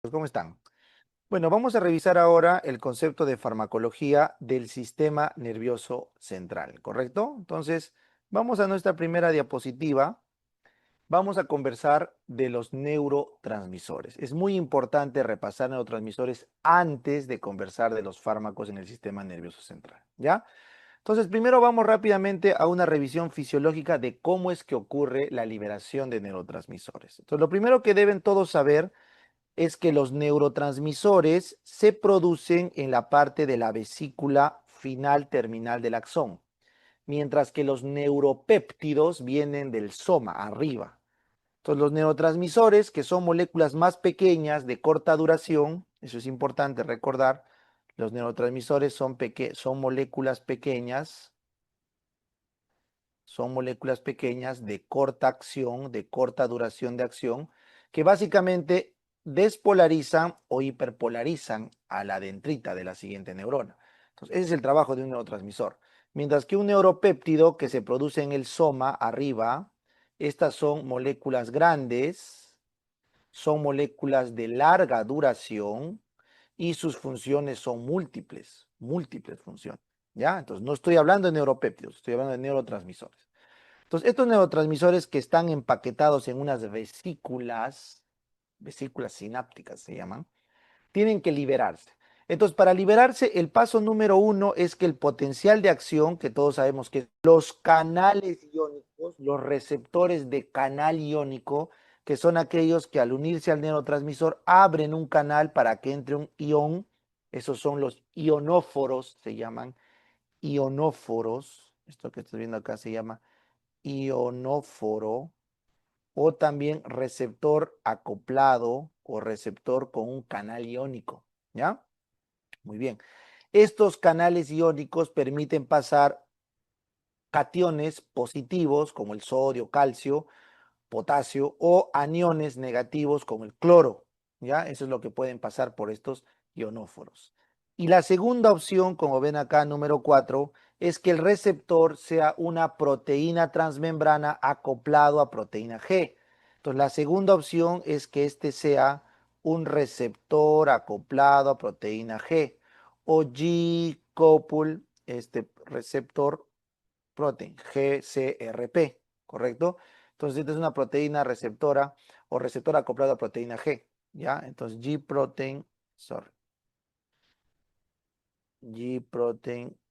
¿Cómo están? Bueno, vamos a revisar ahora el concepto de farmacología del sistema nervioso central, ¿correcto? Entonces, vamos a nuestra primera diapositiva. Vamos a conversar de los neurotransmisores. Es muy importante repasar neurotransmisores antes de conversar de los fármacos en el sistema nervioso central, ¿ya? Entonces, primero vamos rápidamente a una revisión fisiológica de cómo es que ocurre la liberación de neurotransmisores. Entonces, lo primero que deben todos saber es que los neurotransmisores se producen en la parte de la vesícula final terminal del axón, mientras que los neuropéptidos vienen del soma, arriba. Entonces, los neurotransmisores, que son moléculas más pequeñas de corta duración, eso es importante recordar, los neurotransmisores son moléculas pequeñas de corta acción, de corta duración de acción, que básicamente despolarizan o hiperpolarizan a la dendrita de la siguiente neurona. Entonces, ese es el trabajo de un neurotransmisor. Mientras que un neuropéptido que se produce en el soma arriba, estas son moléculas grandes, son moléculas de larga duración y sus funciones son múltiples funciones. ¿Ya? Entonces, no estoy hablando de neuropéptidos, estoy hablando de neurotransmisores. Entonces, estos neurotransmisores que están empaquetados en unas vesículas sinápticas se llaman, tienen que liberarse. Entonces, para liberarse, el paso número uno es que el potencial de acción, que todos sabemos que los canales iónicos, los receptores de canal iónico, que son aquellos que al unirse al neurotransmisor abren un canal para que entre un ión, esos son los ionóforos, se llaman ionóforos, esto que estoy viendo acá se llama ionóforo, o también receptor acoplado o receptor con un canal iónico, ¿ya? Muy bien. Estos canales iónicos permiten pasar cationes positivos como el sodio, calcio, potasio o aniones negativos como el cloro, ¿ya? Eso es lo que pueden pasar por estos ionóforos. Y la segunda opción, como ven acá, número 4, es que el receptor sea una proteína transmembrana acoplado a proteína G. Entonces, la segunda opción es que este sea un receptor acoplado a proteína G o G-couple, este receptor protein, GCRP, ¿correcto? Entonces, esta es una proteína receptora o receptor acoplado a proteína G, ¿ya? Entonces, G-protein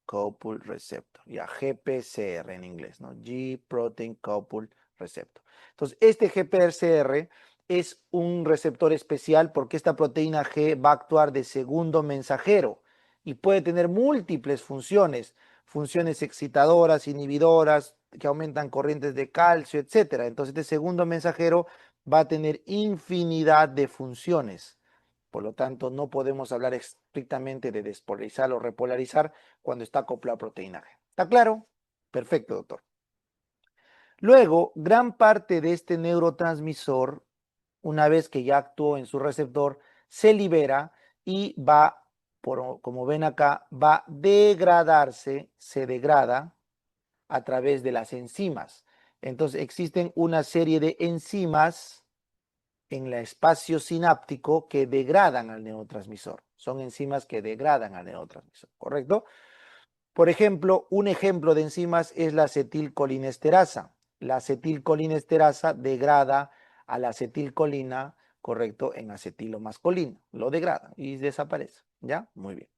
couple receptor, ya, GPCR en inglés, ¿no? G-protein couple receptor. Entonces, este GPCR es un receptor especial porque esta proteína G va a actuar de segundo mensajero y puede tener múltiples funciones, funciones excitadoras, inhibidoras, que aumentan corrientes de calcio, etcétera. Entonces, este segundo mensajero va a tener infinidad de funciones. Por lo tanto, no podemos hablar estrictamente de despolarizar o repolarizar cuando está acoplado a proteína G. ¿Está claro? Perfecto, doctor. Luego, gran parte de este neurotransmisor, una vez que ya actuó en su receptor, se libera y va, como ven acá, va a degradarse, se degrada a través de las enzimas. Entonces, existen una serie de enzimas en el espacio sináptico que degradan al neurotransmisor. Son enzimas que degradan al neurotransmisor, ¿correcto? Por ejemplo, un ejemplo de enzimas es la acetilcolinesterasa. La acetilcolinesterasa degrada a la acetilcolina, correcto, en acetilo masculino. Lo degrada y desaparece. ¿Ya? Muy bien.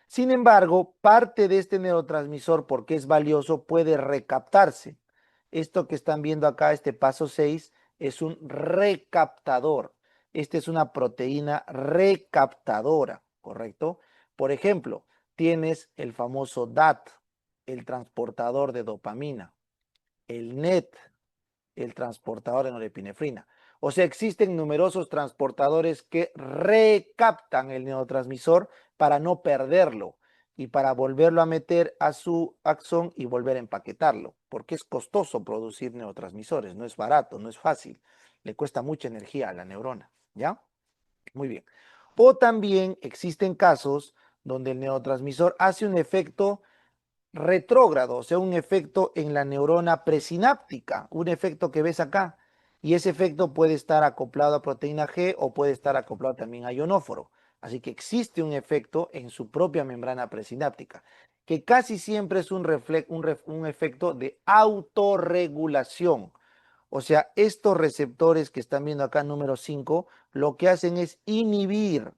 Sin embargo, parte de este neurotransmisor, porque es valioso, puede recaptarse. Esto que están viendo acá, este paso 6, es un recaptador. Esta es una proteína recaptadora, ¿correcto? Por ejemplo, tienes el famoso DAT, el transportador de dopamina, el NET, el transportador de norepinefrina. O sea, existen numerosos transportadores que recaptan el neurotransmisor para no perderlo y para volverlo a meter a su axón y volver a empaquetarlo, porque es costoso producir neurotransmisores, no es barato, no es fácil, le cuesta mucha energía a la neurona, ¿ya? Muy bien. O también existen casos donde el neurotransmisor hace un efecto retrógrado, o sea, un efecto en la neurona presináptica, un efecto que ves acá. Y ese efecto puede estar acoplado a proteína G o puede estar acoplado también a ionóforo. Así que existe un efecto en su propia membrana presináptica, que casi siempre es un efecto de autorregulación. O sea, estos receptores que están viendo acá, número 5, lo que hacen es inhibir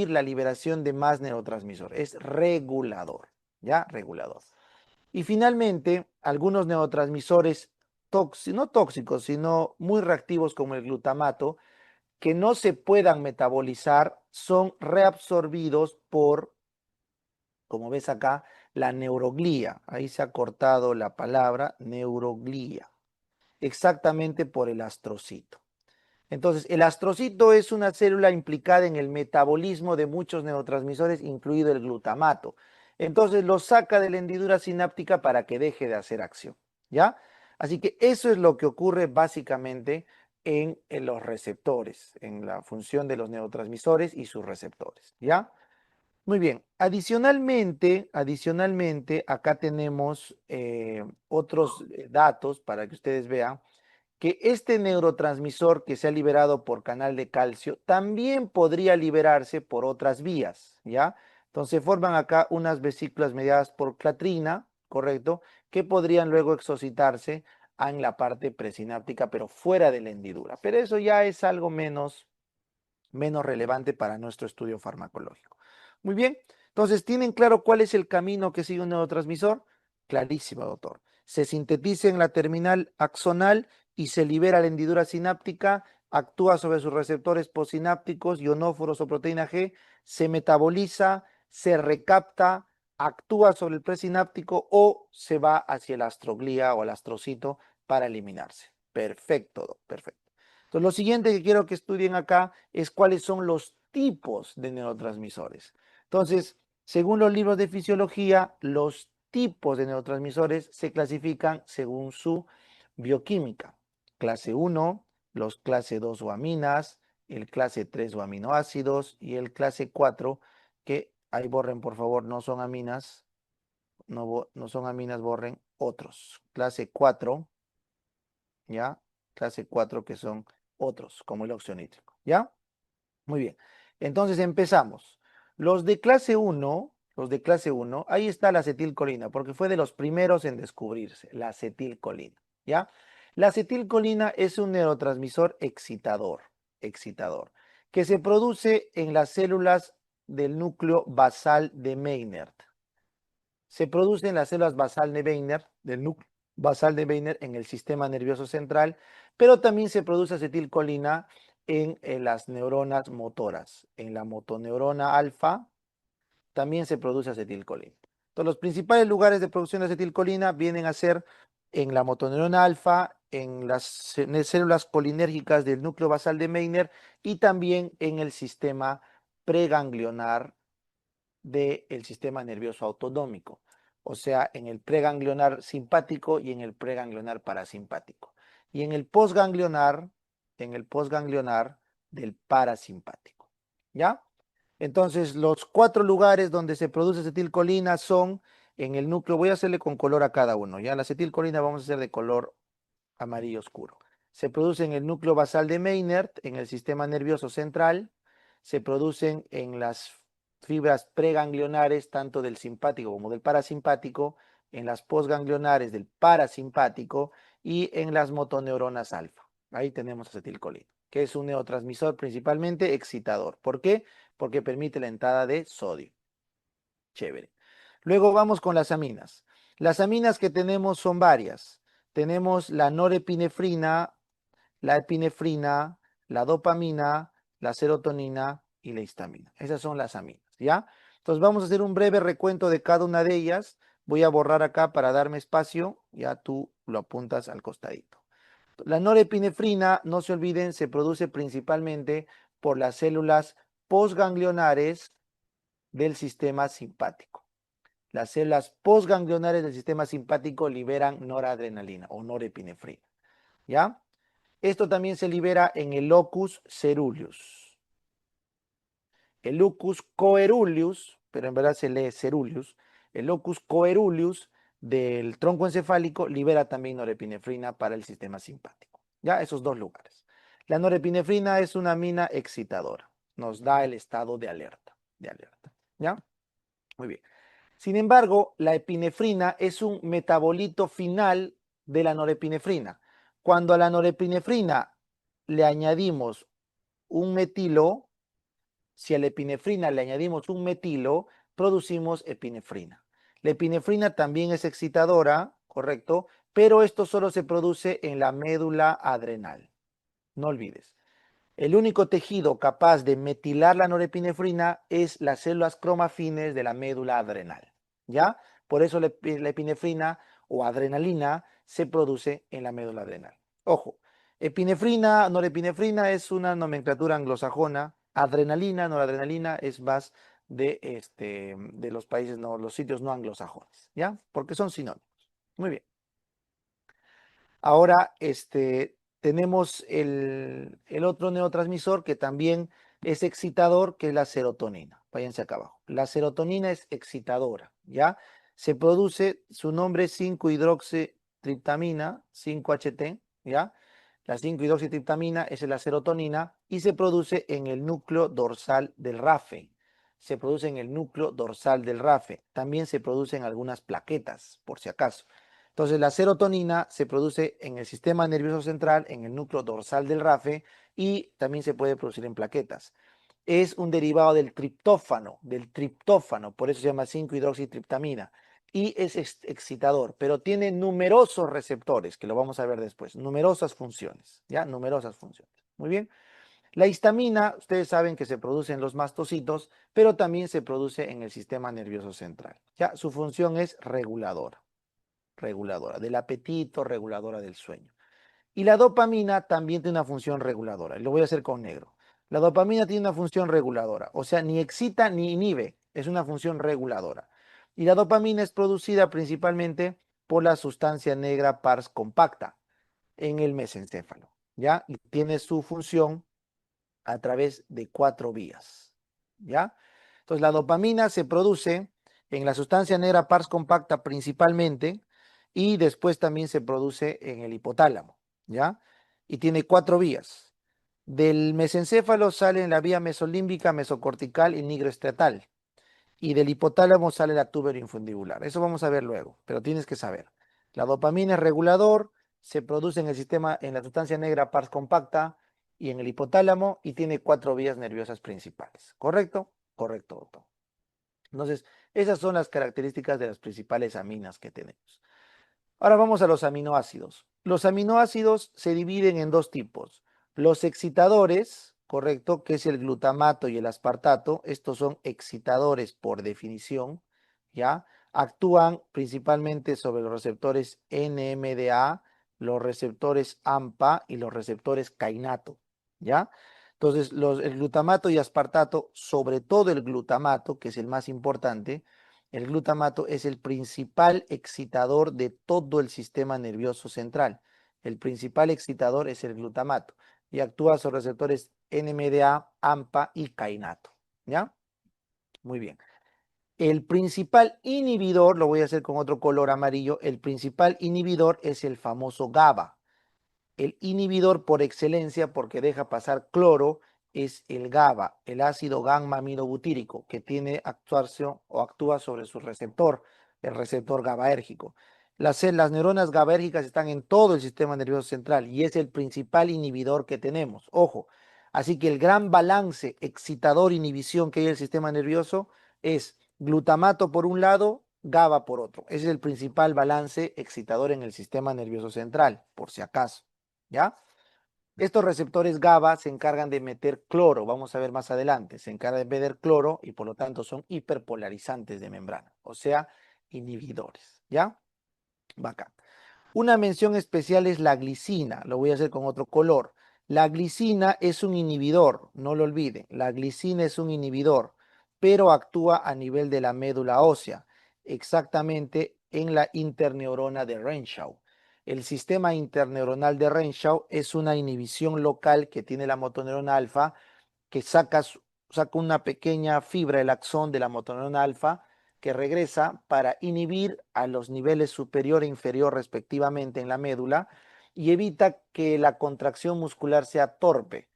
la liberación de más neurotransmisor. Es regulador, ¿ya? Regulador. Y finalmente, algunos neurotransmisores no tóxicos, sino muy reactivos como el glutamato, que no se puedan metabolizar, son reabsorbidos por, como ves acá, la neuroglía. Ahí se ha cortado la palabra neuroglía, exactamente por el astrocito. Entonces, el astrocito es una célula implicada en el metabolismo de muchos neurotransmisores, incluido el glutamato. Entonces, lo saca de la hendidura sináptica para que deje de hacer acción, ¿ya? Así que eso es lo que ocurre básicamente en los receptores, en la función de los neurotransmisores y sus receptores, ¿ya? Muy bien. Adicionalmente, acá tenemos otros datos para que ustedes vean que este neurotransmisor que se ha liberado por canal de calcio también podría liberarse por otras vías, ¿ya? Entonces forman acá unas vesículas mediadas por clatrina, ¿correcto? Que podrían luego exocitarse en la parte presináptica, pero fuera de la hendidura. Pero eso ya es algo menos relevante para nuestro estudio farmacológico. Muy bien, entonces, ¿tienen claro cuál es el camino que sigue un neurotransmisor? Clarísimo, doctor. Se sintetiza en la terminal axonal y se libera la hendidura sináptica, actúa sobre sus receptores postsinápticos, ionóforos o proteína G, se metaboliza, se recapta, actúa sobre el presináptico o se va hacia el astroglía o el astrocito para eliminarse. Perfecto, doc, perfecto. Entonces, lo siguiente que quiero que estudien acá es cuáles son los tipos de neurotransmisores. Entonces, según los libros de fisiología, los tipos de neurotransmisores se clasifican según su bioquímica. Clase 1, los clase 2 o aminas, el clase 3 o aminoácidos y el clase 4, que ahí borren por favor, no son aminas, no son aminas, borren otros. Clase 4, ¿ya? Clase 4 que son otros, como el óxido nítrico, ¿ya? Muy bien. Entonces empezamos. Los de clase 1, ahí está la acetilcolina, porque fue de los primeros en descubrirse, la acetilcolina, ¿ya? La acetilcolina es un neurotransmisor excitador, que se produce en las células del núcleo basal de Meynert. Se produce en las células basal de Meynert, del núcleo basal de Meynert en el sistema nervioso central, pero también se produce acetilcolina en las neuronas motoras. En la motoneurona alfa también se produce acetilcolina. Entonces, los principales lugares de producción de acetilcolina vienen a ser en la motoneurona alfa, en las células colinérgicas del núcleo basal de Meynert y también en el sistema preganglionar del sistema nervioso autonómico, o sea, en el preganglionar simpático y en el preganglionar parasimpático. Y en el posganglionar del parasimpático. ¿Ya? Entonces, los 4 lugares donde se produce acetilcolina son en el núcleo, voy a hacerle con color a cada uno, ¿ya? La acetilcolina vamos a hacer de color amarillo oscuro. Se produce en el núcleo basal de Meynert, en el sistema nervioso central, se producen en las fibras preganglionares, tanto del simpático como del parasimpático, en las posganglionares del parasimpático y en las motoneuronas alfa. Ahí tenemos acetilcolina, que es un neurotransmisor principalmente excitador. ¿Por qué? Porque permite la entrada de sodio. Chévere. Luego vamos con las aminas. Las aminas que tenemos son varias. Tenemos la norepinefrina, la epinefrina, la dopamina, la serotonina y la histamina. Esas son las aminas, ¿ya? Entonces vamos a hacer un breve recuento de cada una de ellas. Voy a borrar acá para darme espacio. Ya tú lo apuntas al costadito. La norepinefrina, no se olviden, se produce principalmente por las células postganglionares del sistema simpático. Las células postganglionares del sistema simpático liberan noradrenalina o norepinefrina, ¿ya? Esto también se libera en el locus ceruleus. El locus coeruleus, pero en verdad se lee ceruleus, el locus coeruleus del tronco encefálico libera también norepinefrina para el sistema simpático. Ya, esos dos lugares. La norepinefrina es una amina excitadora. Nos da el estado de alerta, ¿ya? Muy bien. Sin embargo, la epinefrina es un metabolito final de la norepinefrina. Cuando a la norepinefrina le añadimos un metilo, si a la epinefrina le añadimos un metilo, producimos epinefrina. La epinefrina también es excitadora, ¿correcto? Pero esto solo se produce en la médula adrenal. No olvides. El único tejido capaz de metilar la norepinefrina es las células cromafines de la médula adrenal, ¿ya? Por eso la epinefrina o adrenalina se produce en la médula adrenal. Ojo, epinefrina, norepinefrina es una nomenclatura anglosajona, adrenalina, noradrenalina es más de los países, no, los sitios no anglosajones, ¿ya? Porque son sinónimos. Muy bien. Ahora, tenemos el otro neurotransmisor que también es excitador, que es la serotonina. Váyanse acá abajo. La serotonina es excitadora, ¿ya? Se produce, su nombre es 5-hidroxitriptamina, 5-HT, ¿ya? La 5-hidroxitriptamina es la serotonina y se produce en el núcleo dorsal del RAFE. Se produce en el núcleo dorsal del RAFE. También se producen algunas plaquetas, por si acaso. Entonces, la serotonina se produce en el sistema nervioso central, en el núcleo dorsal del RAFE y también se puede producir en plaquetas. Es un derivado del triptófano, por eso se llama 5-hidroxitriptamina y es excitador, pero tiene numerosos receptores, que lo vamos a ver después, numerosas funciones, ¿ya? Numerosas funciones. Muy bien. La histamina, ustedes saben que se produce en los mastocitos, pero también se produce en el sistema nervioso central, ¿ya? Su función es reguladora del apetito, reguladora del sueño. Y la dopamina también tiene una función reguladora, y lo voy a hacer con negro. La dopamina tiene una función reguladora, o sea, ni excita ni inhibe, es una función reguladora. Y la dopamina es producida principalmente por la sustancia negra pars compacta en el mesencéfalo, ¿ya? Y tiene su función a través de 4 vías, ¿ya? Entonces, la dopamina se produce en la sustancia negra pars compacta principalmente y después también se produce en el hipotálamo, ¿ya? Y tiene 4 vías. Del mesencéfalo sale en la vía mesolímbica, mesocortical y nigroestriatal. Y del hipotálamo sale la infundibular. Eso vamos a ver luego, pero tienes que saber. La dopamina es regulador, se produce en el sistema, en la sustancia negra pars compacta y en el hipotálamo y tiene 4 vías nerviosas principales. ¿Correcto? Correcto, doctor. Entonces, esas son las características de las principales aminas que tenemos. Ahora vamos a los aminoácidos. Los aminoácidos se dividen en dos tipos. Los excitadores, correcto, que es el glutamato y el aspartato. Estos son excitadores por definición, ¿ya? Actúan principalmente sobre los receptores NMDA, los receptores AMPA y los receptores kainato, ¿ya? Entonces, el glutamato y aspartato, sobre todo el glutamato, que es el más importante, el glutamato es el principal excitador de todo el sistema nervioso central. El principal excitador es el glutamato y actúa sobre receptores NMDA, AMPA y kainato. ¿Ya? Muy bien. El principal inhibidor, lo voy a hacer con otro color amarillo, el principal inhibidor es el famoso GABA. El inhibidor por excelencia, porque deja pasar cloro, es el GABA, el ácido gamma-aminobutírico, que tiene actuación o actúa sobre su receptor, el receptor GABAérgico. Las neuronas GABAérgicas están en todo el sistema nervioso central y es el principal inhibidor que tenemos. Ojo, así que el gran balance excitador-inhibición que hay en el sistema nervioso es glutamato por un lado, GABA por otro. Ese es el principal balance excitador en el sistema nervioso central, por si acaso. ¿Ya? Estos receptores GABA se encargan de meter cloro, vamos a ver más adelante, se encargan de meter cloro y por lo tanto son hiperpolarizantes de membrana, o sea, inhibidores, ¿ya? Bacán. Una mención especial es la glicina, lo voy a hacer con otro color. La glicina es un inhibidor, no lo olviden, la glicina es un inhibidor, pero actúa a nivel de la médula ósea, exactamente en la interneurona de Renshaw. El sistema interneuronal de Renshaw es una inhibición local que tiene la motoneurona alfa, que saca una pequeña fibra, el axón de la motoneurona alfa, que regresa para inhibir a los niveles superior e inferior respectivamente en la médula y evita que la contracción muscular sea torpe.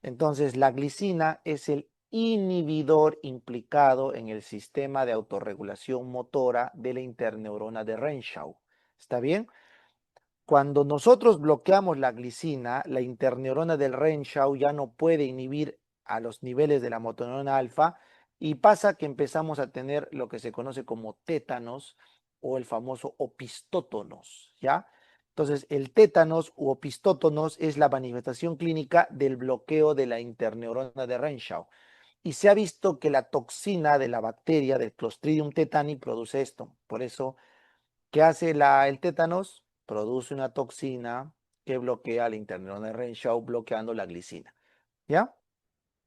Entonces, la glicina es el inhibidor implicado en el sistema de autorregulación motora de la interneurona de Renshaw. ¿Está bien? Cuando nosotros bloqueamos la glicina, la interneurona del Renshaw ya no puede inhibir a los niveles de la motoneurona alfa y pasa que empezamos a tener lo que se conoce como tétanos o el famoso opistótonos, ¿ya? Entonces, el tétanos u opistótonos es la manifestación clínica del bloqueo de la interneurona de Renshaw. Y se ha visto que la toxina de la bacteria del Clostridium tetani produce esto. Por eso, ¿qué hace el tétanos? Produce una toxina que bloquea la interneurona de Renshaw, bloqueando la glicina. ¿Ya?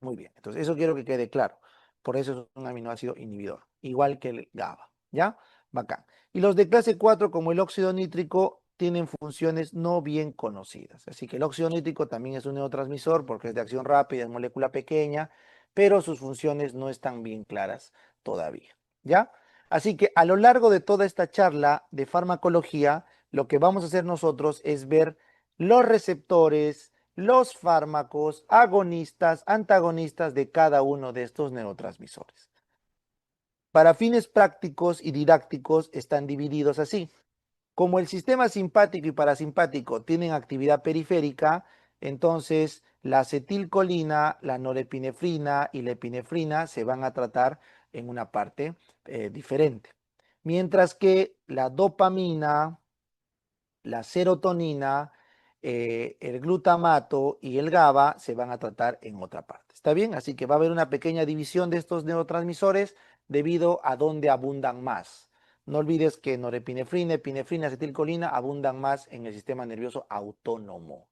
Muy bien. Entonces, eso quiero que quede claro. Por eso es un aminoácido inhibidor, igual que el GABA. ¿Ya? Bacán. Y los de clase 4, como el óxido nítrico, tienen funciones no bien conocidas. Así que el óxido nítrico también es un neurotransmisor porque es de acción rápida, es molécula pequeña, pero sus funciones no están bien claras todavía. ¿Ya? Así que a lo largo de toda esta charla de farmacología, lo que vamos a hacer nosotros es ver los receptores, los fármacos, agonistas, antagonistas de cada uno de estos neurotransmisores. Para fines prácticos y didácticos están divididos así. Como el sistema simpático y parasimpático tienen actividad periférica, entonces la acetilcolina, la norepinefrina y la epinefrina se van a tratar en una parte diferente. Mientras que la dopamina, la serotonina, el glutamato y el GABA se van a tratar en otra parte. ¿Está bien? Así que va a haber una pequeña división de estos neurotransmisores debido a dónde abundan más. No olvides que norepinefrina, epinefrina, acetilcolina abundan más en el sistema nervioso autónomo,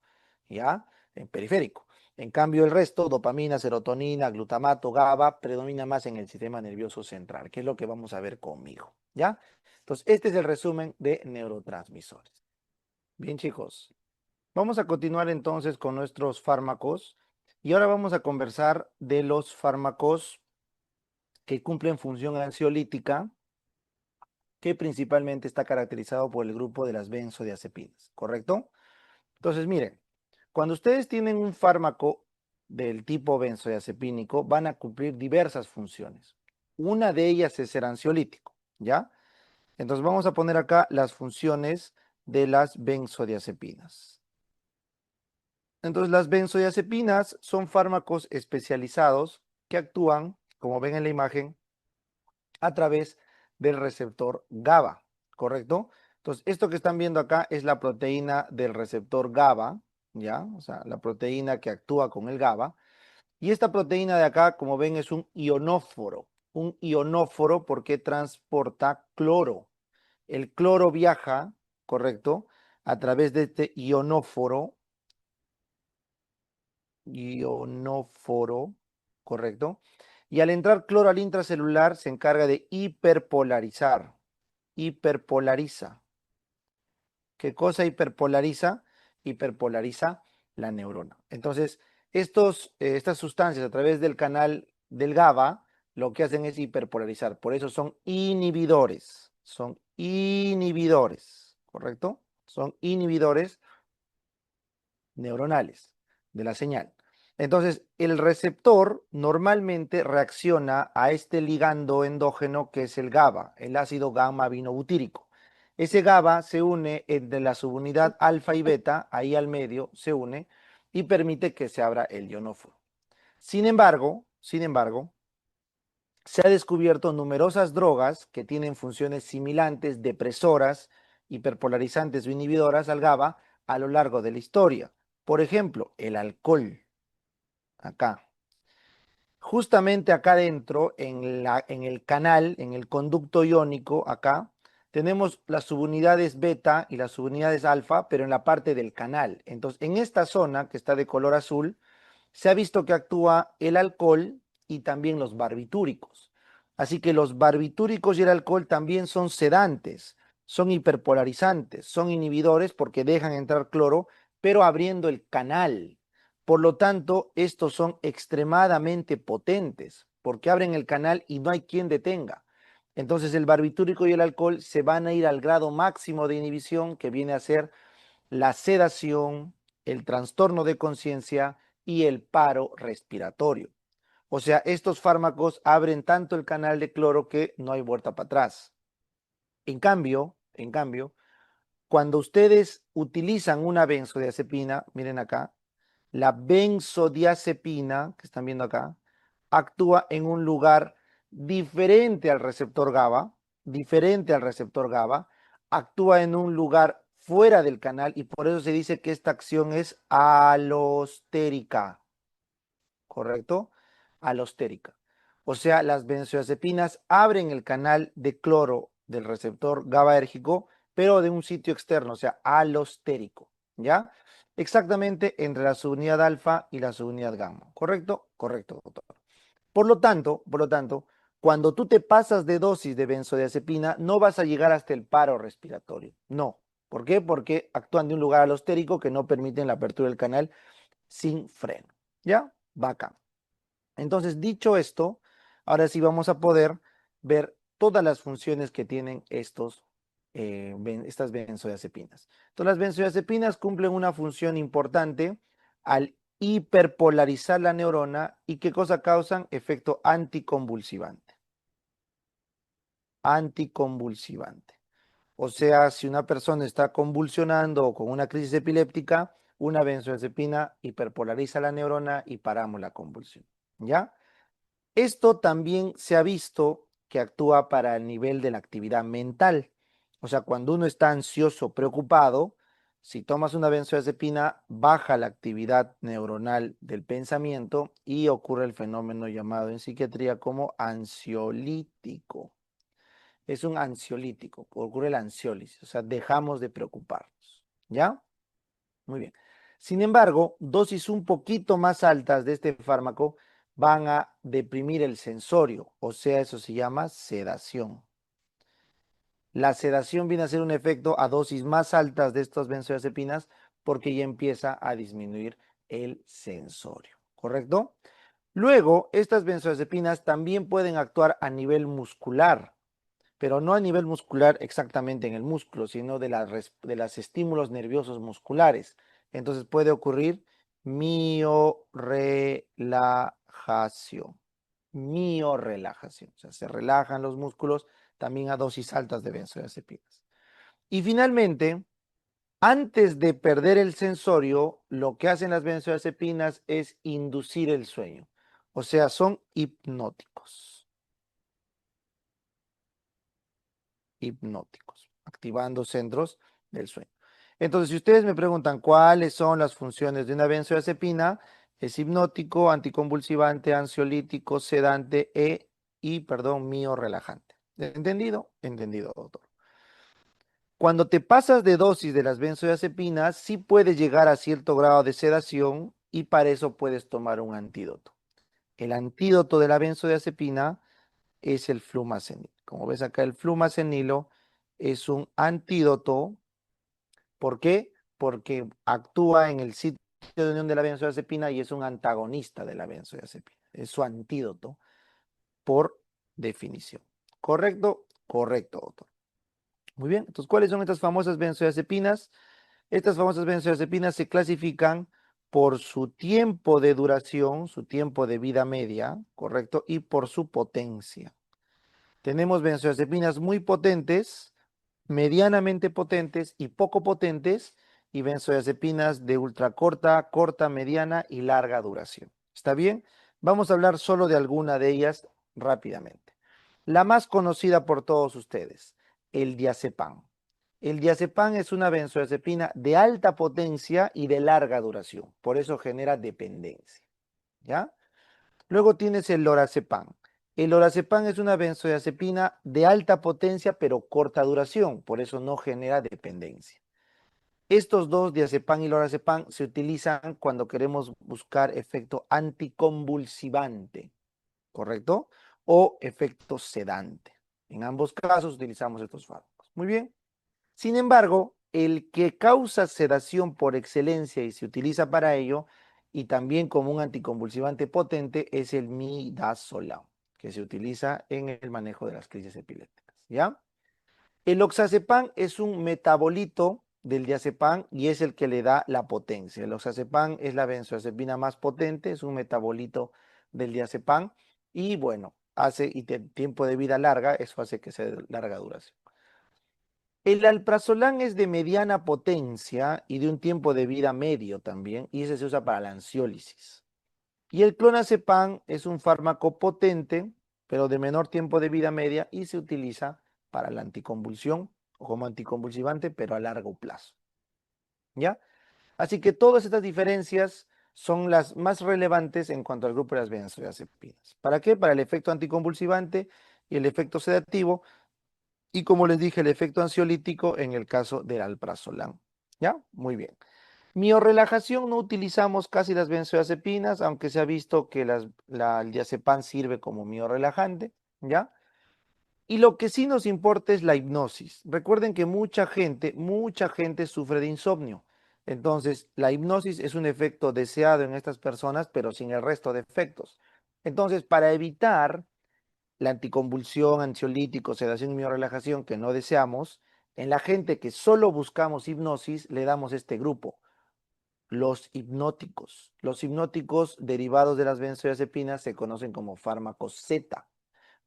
¿ya? En periférico. En cambio, el resto, dopamina, serotonina, glutamato, GABA, predomina más en el sistema nervioso central, que es lo que vamos a ver conmigo, ¿ya? Entonces, este es el resumen de neurotransmisores. Bien, chicos, vamos a continuar entonces con nuestros fármacos y ahora vamos a conversar de los fármacos que cumplen función ansiolítica, que principalmente está caracterizado por el grupo de las benzodiazepinas, ¿correcto? Entonces, miren, cuando ustedes tienen un fármaco del tipo benzodiazepínico, van a cumplir diversas funciones. Una de ellas es ser ansiolítico, ¿ya? Entonces vamos a poner acá las funciones de las benzodiazepinas. Entonces, las benzodiazepinas son fármacos especializados que actúan, como ven en la imagen, a través del receptor GABA, ¿correcto? Entonces, esto que están viendo acá es la proteína del receptor GABA, ¿ya? O sea, la proteína que actúa con el GABA. Y esta proteína de acá, como ven, es un ionóforo porque transporta cloro. El cloro viaja, ¿correcto? A través de este ionóforo, ¿correcto? Y al entrar cloro al intracelular se encarga de hiperpolariza. ¿Qué cosa hiperpolariza? Hiperpolariza la neurona. Entonces, estas sustancias a través del canal del GABA lo que hacen es hiperpolarizar. Por eso son inhibidores, ¿correcto? Son inhibidores neuronales de la señal. Entonces, el receptor normalmente reacciona a este ligando endógeno que es el GABA, el ácido gamma aminobutírico. Ese GABA se une entre la subunidad alfa y beta, ahí al medio se une y permite que se abra el ionóforo. Sin embargo, se ha descubierto numerosas drogas que tienen funciones similares, depresoras, hiperpolarizantes o inhibidoras al GABA a lo largo de la historia. Por ejemplo, el alcohol, acá. Justamente acá adentro, en el canal, en el conducto iónico, acá, tenemos las subunidades beta y las subunidades alfa, pero en la parte del canal. Entonces, en esta zona que está de color azul, se ha visto que actúa el alcohol y también los barbitúricos. Así que los barbitúricos y el alcohol también son sedantes, son hiperpolarizantes, son inhibidores porque dejan entrar cloro, pero abriendo el canal. Por lo tanto, estos son extremadamente potentes porque abren el canal y no hay quien detenga. Entonces el barbitúrico y el alcohol se van a ir al grado máximo de inhibición que viene a ser la sedación, el trastorno de conciencia y el paro respiratorio. O sea, estos fármacos abren tanto el canal de cloro que no hay vuelta para atrás. En cambio, cuando ustedes utilizan una benzodiazepina, miren acá, la benzodiazepina, que están viendo acá, actúa en un lugar diferente al receptor GABA, actúa en un lugar fuera del canal y por eso se dice que esta acción es alostérica, ¿correcto? Alostérica. O sea, las benzodiazepinas abren el canal de cloro del receptor GABAérgico, pero de un sitio externo, o sea, alostérico, ¿ya? Exactamente entre la subunidad alfa y la subunidad gamma. ¿Correcto? Correcto, doctor. Por lo tanto, cuando tú te pasas de dosis de benzodiazepina, no vas a llegar hasta el paro respiratorio. No. ¿Por qué? Porque actúan de un lugar alostérico que no permiten la apertura del canal sin freno. ¿Ya? Bacán. Entonces, dicho esto, ahora sí vamos a poder ver todas las funciones que tienen estas benzodiazepinas. Entonces, las benzodiazepinas cumplen una función importante al hiperpolarizar la neurona y ¿qué cosa causan? Efecto anticonvulsivante. Anticonvulsivante. O sea, si una persona está convulsionando o con una crisis epiléptica, una benzodiazepina hiperpolariza la neurona y paramos la convulsión. ¿Ya? Esto también se ha visto que actúa para el nivel de la actividad mental. O sea, cuando uno está ansioso, preocupado, si tomas una benzodiazepina, baja la actividad neuronal del pensamiento y ocurre el fenómeno llamado en psiquiatría como ansiolítico. Es un ansiolítico, ocurre la ansiólisis, o sea, dejamos de preocuparnos. ¿Ya? Muy bien. Sin embargo, dosis un poquito más altas de este fármaco van a deprimir el sensorio, o sea, eso se llama sedación. La sedación viene a ser un efecto a dosis más altas de estas benzodiazepinas porque ya empieza a disminuir el sensorio, ¿correcto? Luego, estas benzodiazepinas también pueden actuar a nivel muscular, pero no a nivel muscular exactamente en el músculo, sino de los estímulos nerviosos musculares. Entonces puede ocurrir miorrelajación. Miorrelajación. O sea, se relajan los músculos también a dosis altas de benzodiazepinas. Y finalmente, antes de perder el sensorio, lo que hacen las benzodiazepinas es inducir el sueño. O sea, son hipnóticos, activando centros del sueño. Entonces, si ustedes me preguntan cuáles son las funciones de una benzodiazepina, es hipnótico, anticonvulsivante, ansiolítico, sedante miorrelajante. ¿Entendido? Entendido, doctor. Cuando te pasas de dosis de las benzodiazepinas, sí puedes llegar a cierto grado de sedación y para eso puedes tomar un antídoto. El antídoto de la benzodiazepina es el flumazenil. Como ves acá, el flumazenilo es un antídoto. ¿Por qué? Porque actúa en el sitio de unión de la benzodiazepina y es un antagonista de la benzodiazepina. Es su antídoto por definición. ¿Correcto? Correcto, doctor. Muy bien. Entonces, ¿cuáles son estas famosas benzodiazepinas? Estas famosas benzodiazepinas se clasifican por su tiempo de duración, su tiempo de vida media, ¿correcto? Y por su potencia. Tenemos benzodiazepinas muy potentes, medianamente potentes y poco potentes, y benzodiazepinas de ultracorta, corta, mediana y larga duración. ¿Está bien? Vamos a hablar solo de alguna de ellas rápidamente. La más conocida por todos ustedes, el diazepam. El diazepam es una benzodiazepina de alta potencia y de larga duración, por eso genera dependencia. ¿Ya? Luego tienes el lorazepam. El lorazepam es una benzodiazepina de alta potencia pero corta duración, por eso no genera dependencia. Estos dos, diazepam y lorazepam, se utilizan cuando queremos buscar efecto anticonvulsivante, ¿correcto? O efecto sedante. En ambos casos utilizamos estos fármacos. Muy bien. Sin embargo, el que causa sedación por excelencia y se utiliza para ello, y también como un anticonvulsivante potente, es el midazolam, que se utiliza en el manejo de las crisis epilépticas. ¿Ya? El oxazepam es un metabolito del diazepam y es el que le da la potencia. El oxazepam es la benzodiazepina más potente, es un metabolito del diazepam y bueno, tiempo de vida larga, eso hace que sea de larga duración. El alprazolam es de mediana potencia y de un tiempo de vida medio también, y ese se usa para la ansiólisis. Y el clonazepam es un fármaco potente, pero de menor tiempo de vida media y se utiliza para la anticonvulsión o como anticonvulsivante, pero a largo plazo. ¿Ya? Así que todas estas diferencias son las más relevantes en cuanto al grupo de las benzodiazepinas. ¿Para qué? Para el efecto anticonvulsivante y el efecto sedativo, y como les dije, el efecto ansiolítico en el caso del alprazolam. ¿Ya? Muy bien. Miorrelajación no utilizamos casi las benzodiazepinas, aunque se ha visto que el diazepam sirve como miorrelajante, ¿ya? Y lo que sí nos importa es la hipnosis. Recuerden que mucha gente sufre de insomnio. Entonces, la hipnosis es un efecto deseado en estas personas, pero sin el resto de efectos. Entonces, para evitar la anticonvulsión, ansiolítico, sedación y miorrelajación que no deseamos, en la gente que solo buscamos hipnosis, le damos este grupo, los hipnóticos. Los hipnóticos derivados de las benzodiazepinas se conocen como fármacos Z,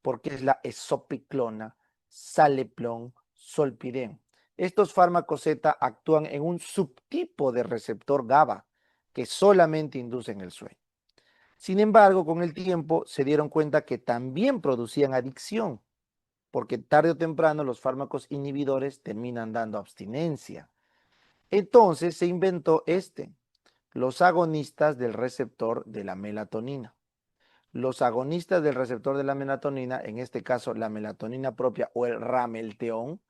porque es la esopiclona, saleplon, solpirem. Estos fármacos Z actúan en un subtipo de receptor GABA que solamente inducen el sueño. Sin embargo, con el tiempo se dieron cuenta que también producían adicción, porque tarde o temprano los fármacos inhibidores terminan dando abstinencia. Entonces se inventó los agonistas del receptor de la melatonina. Los agonistas del receptor de la melatonina, en este caso la melatonina propia o el ramelteón,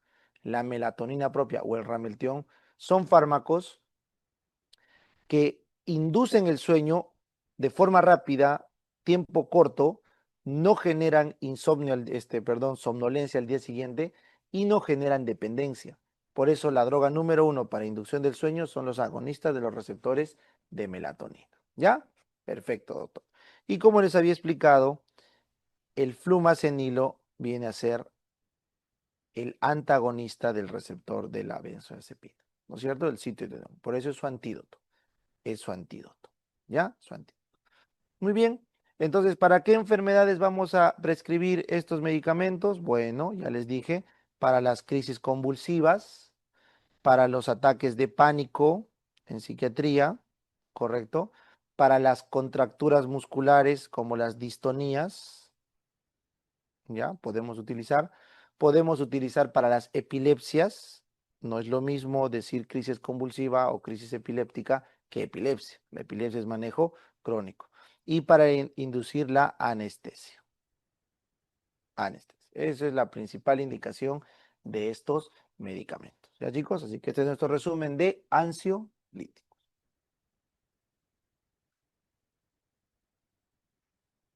la melatonina propia o el ramelteón, son fármacos que inducen el sueño de forma rápida, tiempo corto, no generan insomnio, somnolencia al día siguiente y no generan dependencia. Por eso la droga número 1 para inducción del sueño son los agonistas de los receptores de melatonina. ¿Ya? Perfecto, doctor. Y como les había explicado, el flumacenilo viene a ser el antagonista del receptor de la benzodiazepina, ¿no es cierto? El sitio de don. Por eso es su antídoto. Es su antídoto. ¿Ya? Su antídoto. Muy bien. Entonces, ¿para qué enfermedades vamos a prescribir estos medicamentos? Bueno, ya les dije, para las crisis convulsivas, para los ataques de pánico en psiquiatría, ¿correcto? Para las contracturas musculares como las distonías, ¿ya? Podemos utilizar para las epilepsias, no es lo mismo decir crisis convulsiva o crisis epiléptica que epilepsia. La epilepsia es manejo crónico. Y para inducir la anestesia. Anestesia. Esa es la principal indicación de estos medicamentos. ¿Ya, chicos? Así que este es nuestro resumen de ansiolíticos.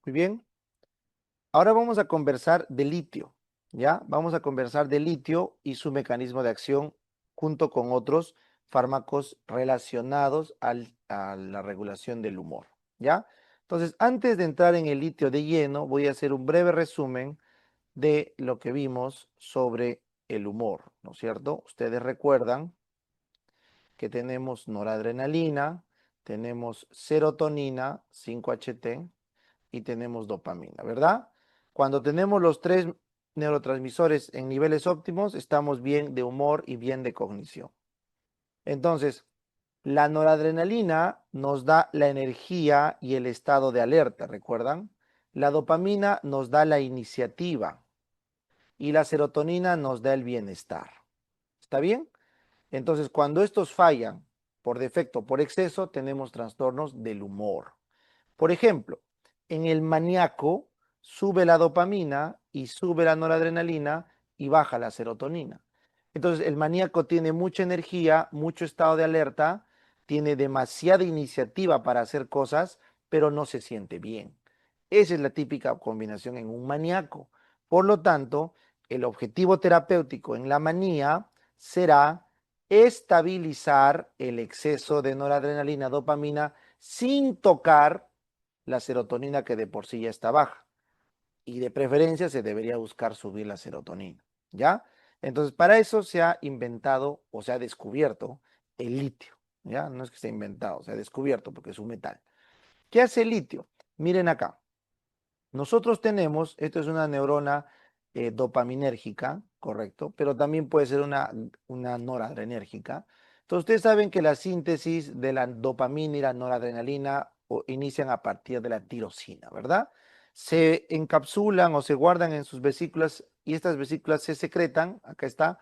Muy bien. Ahora vamos a conversar de litio, ¿ya? Vamos a conversar de litio y su mecanismo de acción junto con otros fármacos relacionados a la regulación del humor, ¿ya? Entonces, antes de entrar en el litio de lleno, voy a hacer un breve resumen de lo que vimos sobre el humor, ¿no es cierto? Ustedes recuerdan que tenemos noradrenalina, tenemos serotonina, 5-HT, y tenemos dopamina, ¿verdad? Cuando tenemos los tres neurotransmisores en niveles óptimos, estamos bien de humor y bien de cognición. Entonces, la noradrenalina nos da la energía y el estado de alerta, ¿recuerdan? La dopamina nos da la iniciativa y la serotonina nos da el bienestar. ¿Está bien? Entonces, cuando estos fallan por defecto, por exceso, tenemos trastornos del humor. Por ejemplo, en el maníaco sube la dopamina y sube la noradrenalina y baja la serotonina. Entonces, el maníaco tiene mucha energía, mucho estado de alerta, tiene demasiada iniciativa para hacer cosas, pero no se siente bien. Esa es la típica combinación en un maníaco. Por lo tanto, el objetivo terapéutico en la manía será estabilizar el exceso de noradrenalina, dopamina, sin tocar la serotonina que de por sí ya está baja. Y de preferencia se debería buscar subir la serotonina, ¿ya? Entonces, para eso se ha inventado o se ha descubierto el litio, ¿ya? No es que se ha inventado, se ha descubierto porque es un metal. ¿Qué hace el litio? Miren acá. Nosotros tenemos, esto es una neurona dopaminérgica, correcto, pero también puede ser una noradrenérgica. Entonces, ustedes saben que la síntesis de la dopamina y la noradrenalina inician a partir de la tirosina, ¿verdad? Se encapsulan o se guardan en sus vesículas y estas vesículas se secretan, acá está,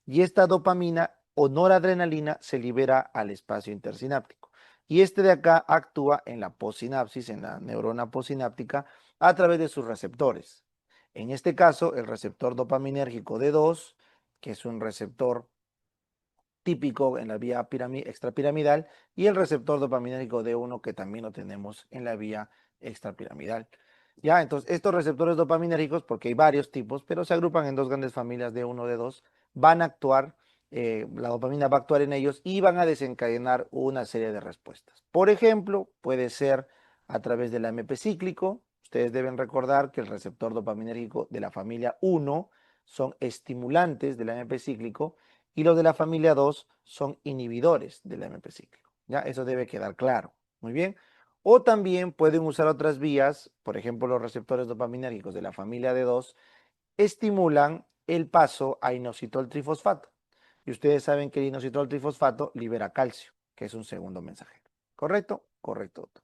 y esta dopamina o noradrenalina se libera al espacio intersináptico. Y este de acá actúa en la possinapsis, en la neurona posináptica, a través de sus receptores. En este caso, el receptor dopaminérgico D2, que es un receptor típico en la vía extrapiramidal, y el receptor dopaminérgico D1, que también lo tenemos en la vía extrapiramidal. Ya, entonces, estos receptores dopaminérgicos, porque hay varios tipos, pero se agrupan en dos grandes familias D1, D2, van a actuar, la dopamina va a actuar en ellos y van a desencadenar una serie de respuestas. Por ejemplo, puede ser a través del AMP cíclico. Ustedes deben recordar que el receptor dopaminérgico de la familia 1 son estimulantes del AMP cíclico y los de la familia 2 son inhibidores del AMP cíclico. ¿Ya? Eso debe quedar claro. Muy bien. O también pueden usar otras vías, por ejemplo, los receptores dopaminérgicos de la familia D2 estimulan el paso a inositol trifosfato. Y ustedes saben que el inositol trifosfato libera calcio, que es un segundo mensajero. ¿Correcto? Correcto, doctor.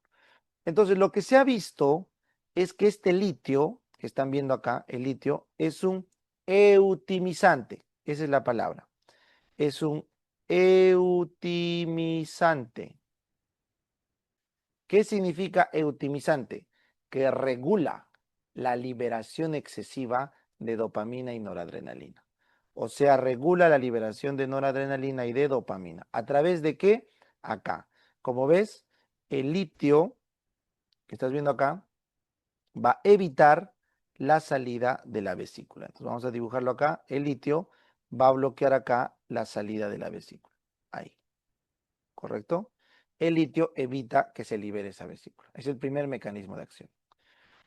Entonces, lo que se ha visto es que este litio, que están viendo acá, el litio, es un eutimizante. Esa es la palabra. Es un eutimizante. ¿Qué significa eutimizante? Que regula la liberación excesiva de dopamina y noradrenalina. O sea, regula la liberación de noradrenalina y de dopamina. ¿A través de qué? Acá. Como ves, el litio que estás viendo acá va a evitar la salida de la vesícula. Entonces vamos a dibujarlo acá. El litio va a bloquear acá la salida de la vesícula. Ahí. ¿Correcto? El litio evita que se libere esa vesícula. Es el primer mecanismo de acción.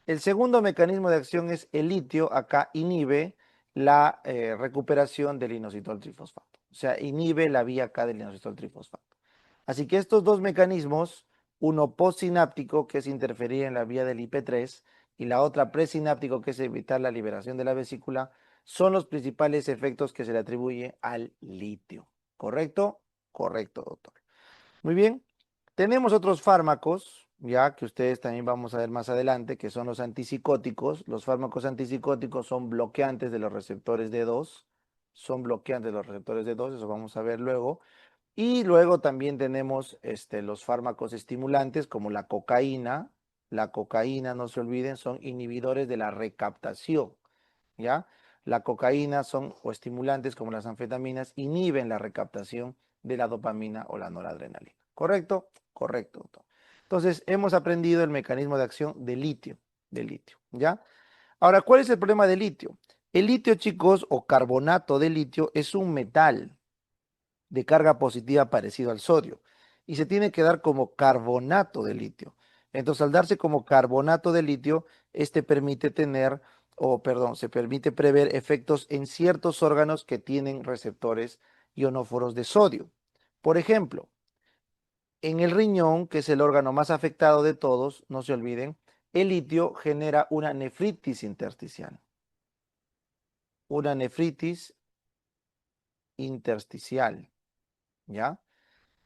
El segundo mecanismo de acción es el litio, acá inhibe la recuperación del inositol trifosfato. O sea, inhibe la vía acá del inositol trifosfato. Así que estos dos mecanismos, uno postsináptico, que es interferir en la vía del IP3, y la otra presináptico, que es evitar la liberación de la vesícula, son los principales efectos que se le atribuye al litio. ¿Correcto? Correcto, doctor. Muy bien. Tenemos otros fármacos, ya que ustedes también vamos a ver más adelante, que son los antipsicóticos. Los fármacos antipsicóticos son bloqueantes de los receptores D2, son bloqueantes de los receptores D2, eso vamos a ver luego. Y luego también tenemos los fármacos estimulantes como la cocaína. La cocaína, no se olviden, son inhibidores de la recaptación, ¿ya? La cocaína son o estimulantes como las anfetaminas, inhiben la recaptación de la dopamina o la noradrenalina. ¿Correcto? Correcto, doctor. Entonces, hemos aprendido el mecanismo de acción del litio, ¿ya? Ahora, ¿cuál es el problema del litio? El litio, chicos, o carbonato de litio es un metal de carga positiva parecido al sodio y se tiene que dar como carbonato de litio. Entonces, al darse como carbonato de litio, este permite tener, o perdón, se permite prever efectos en ciertos órganos que tienen receptores ionóforos de sodio. Por ejemplo, en el riñón, que es el órgano más afectado de todos, no se olviden, el litio genera una nefritis intersticial. Una nefritis intersticial, ¿ya?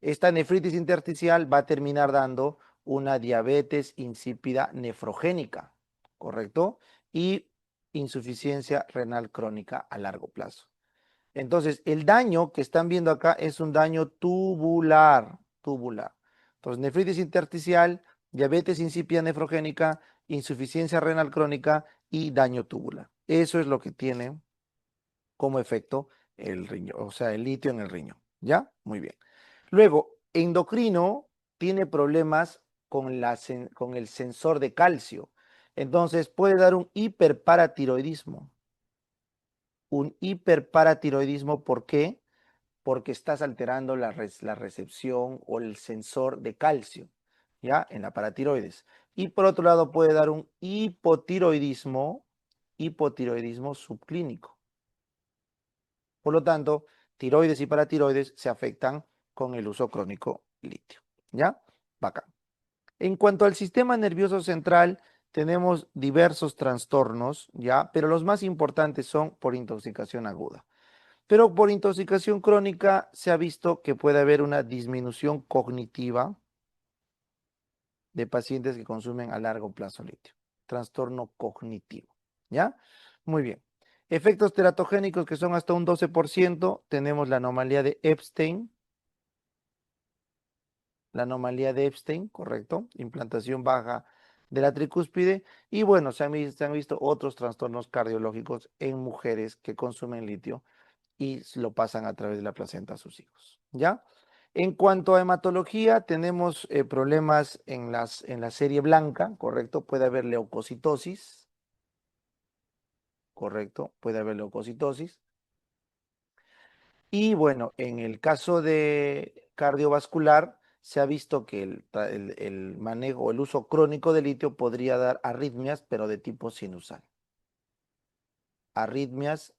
Esta nefritis intersticial va a terminar dando una diabetes insípida nefrogénica, ¿correcto? Y insuficiencia renal crónica a largo plazo. Entonces, el daño que están viendo acá es un daño tubular, tubular. Entonces, nefritis intersticial, diabetes insípida nefrogénica, insuficiencia renal crónica y daño tubular. Eso es lo que tiene como efecto el riñón, o sea, el litio en el riñón. ¿Ya? Muy bien. Luego, endocrino tiene problemas con el sensor de calcio. Entonces, puede dar un hiperparatiroidismo. Un hiperparatiroidismo, ¿por qué? Porque estás alterando la recepción o el sensor de calcio, ¿ya? En la paratiroides. Y por otro lado, puede dar un hipotiroidismo subclínico. Por lo tanto, tiroides y paratiroides se afectan con el uso crónico litio. ¿Ya? Bacán. En cuanto al sistema nervioso central, tenemos diversos trastornos, ¿ya? Pero los más importantes son por intoxicación aguda. Pero por intoxicación crónica se ha visto que puede haber una disminución cognitiva de pacientes que consumen a largo plazo litio. Trastorno cognitivo, ¿ya? Muy bien. Efectos teratogénicos que son hasta un 12%, tenemos la anomalía de Epstein, correcto, implantación baja de la tricúspide, y bueno, se han visto otros trastornos cardiológicos en mujeres que consumen litio y lo pasan a través de la placenta a sus hijos, ¿ya? En cuanto a hematología, tenemos problemas en la serie blanca, correcto, puede haber leucocitosis, correcto, puede haber leucocitosis. Y bueno, en el caso de cardiovascular, se ha visto que el manejo o el uso crónico de litio podría dar arritmias, pero de tipo sinusal. Arritmias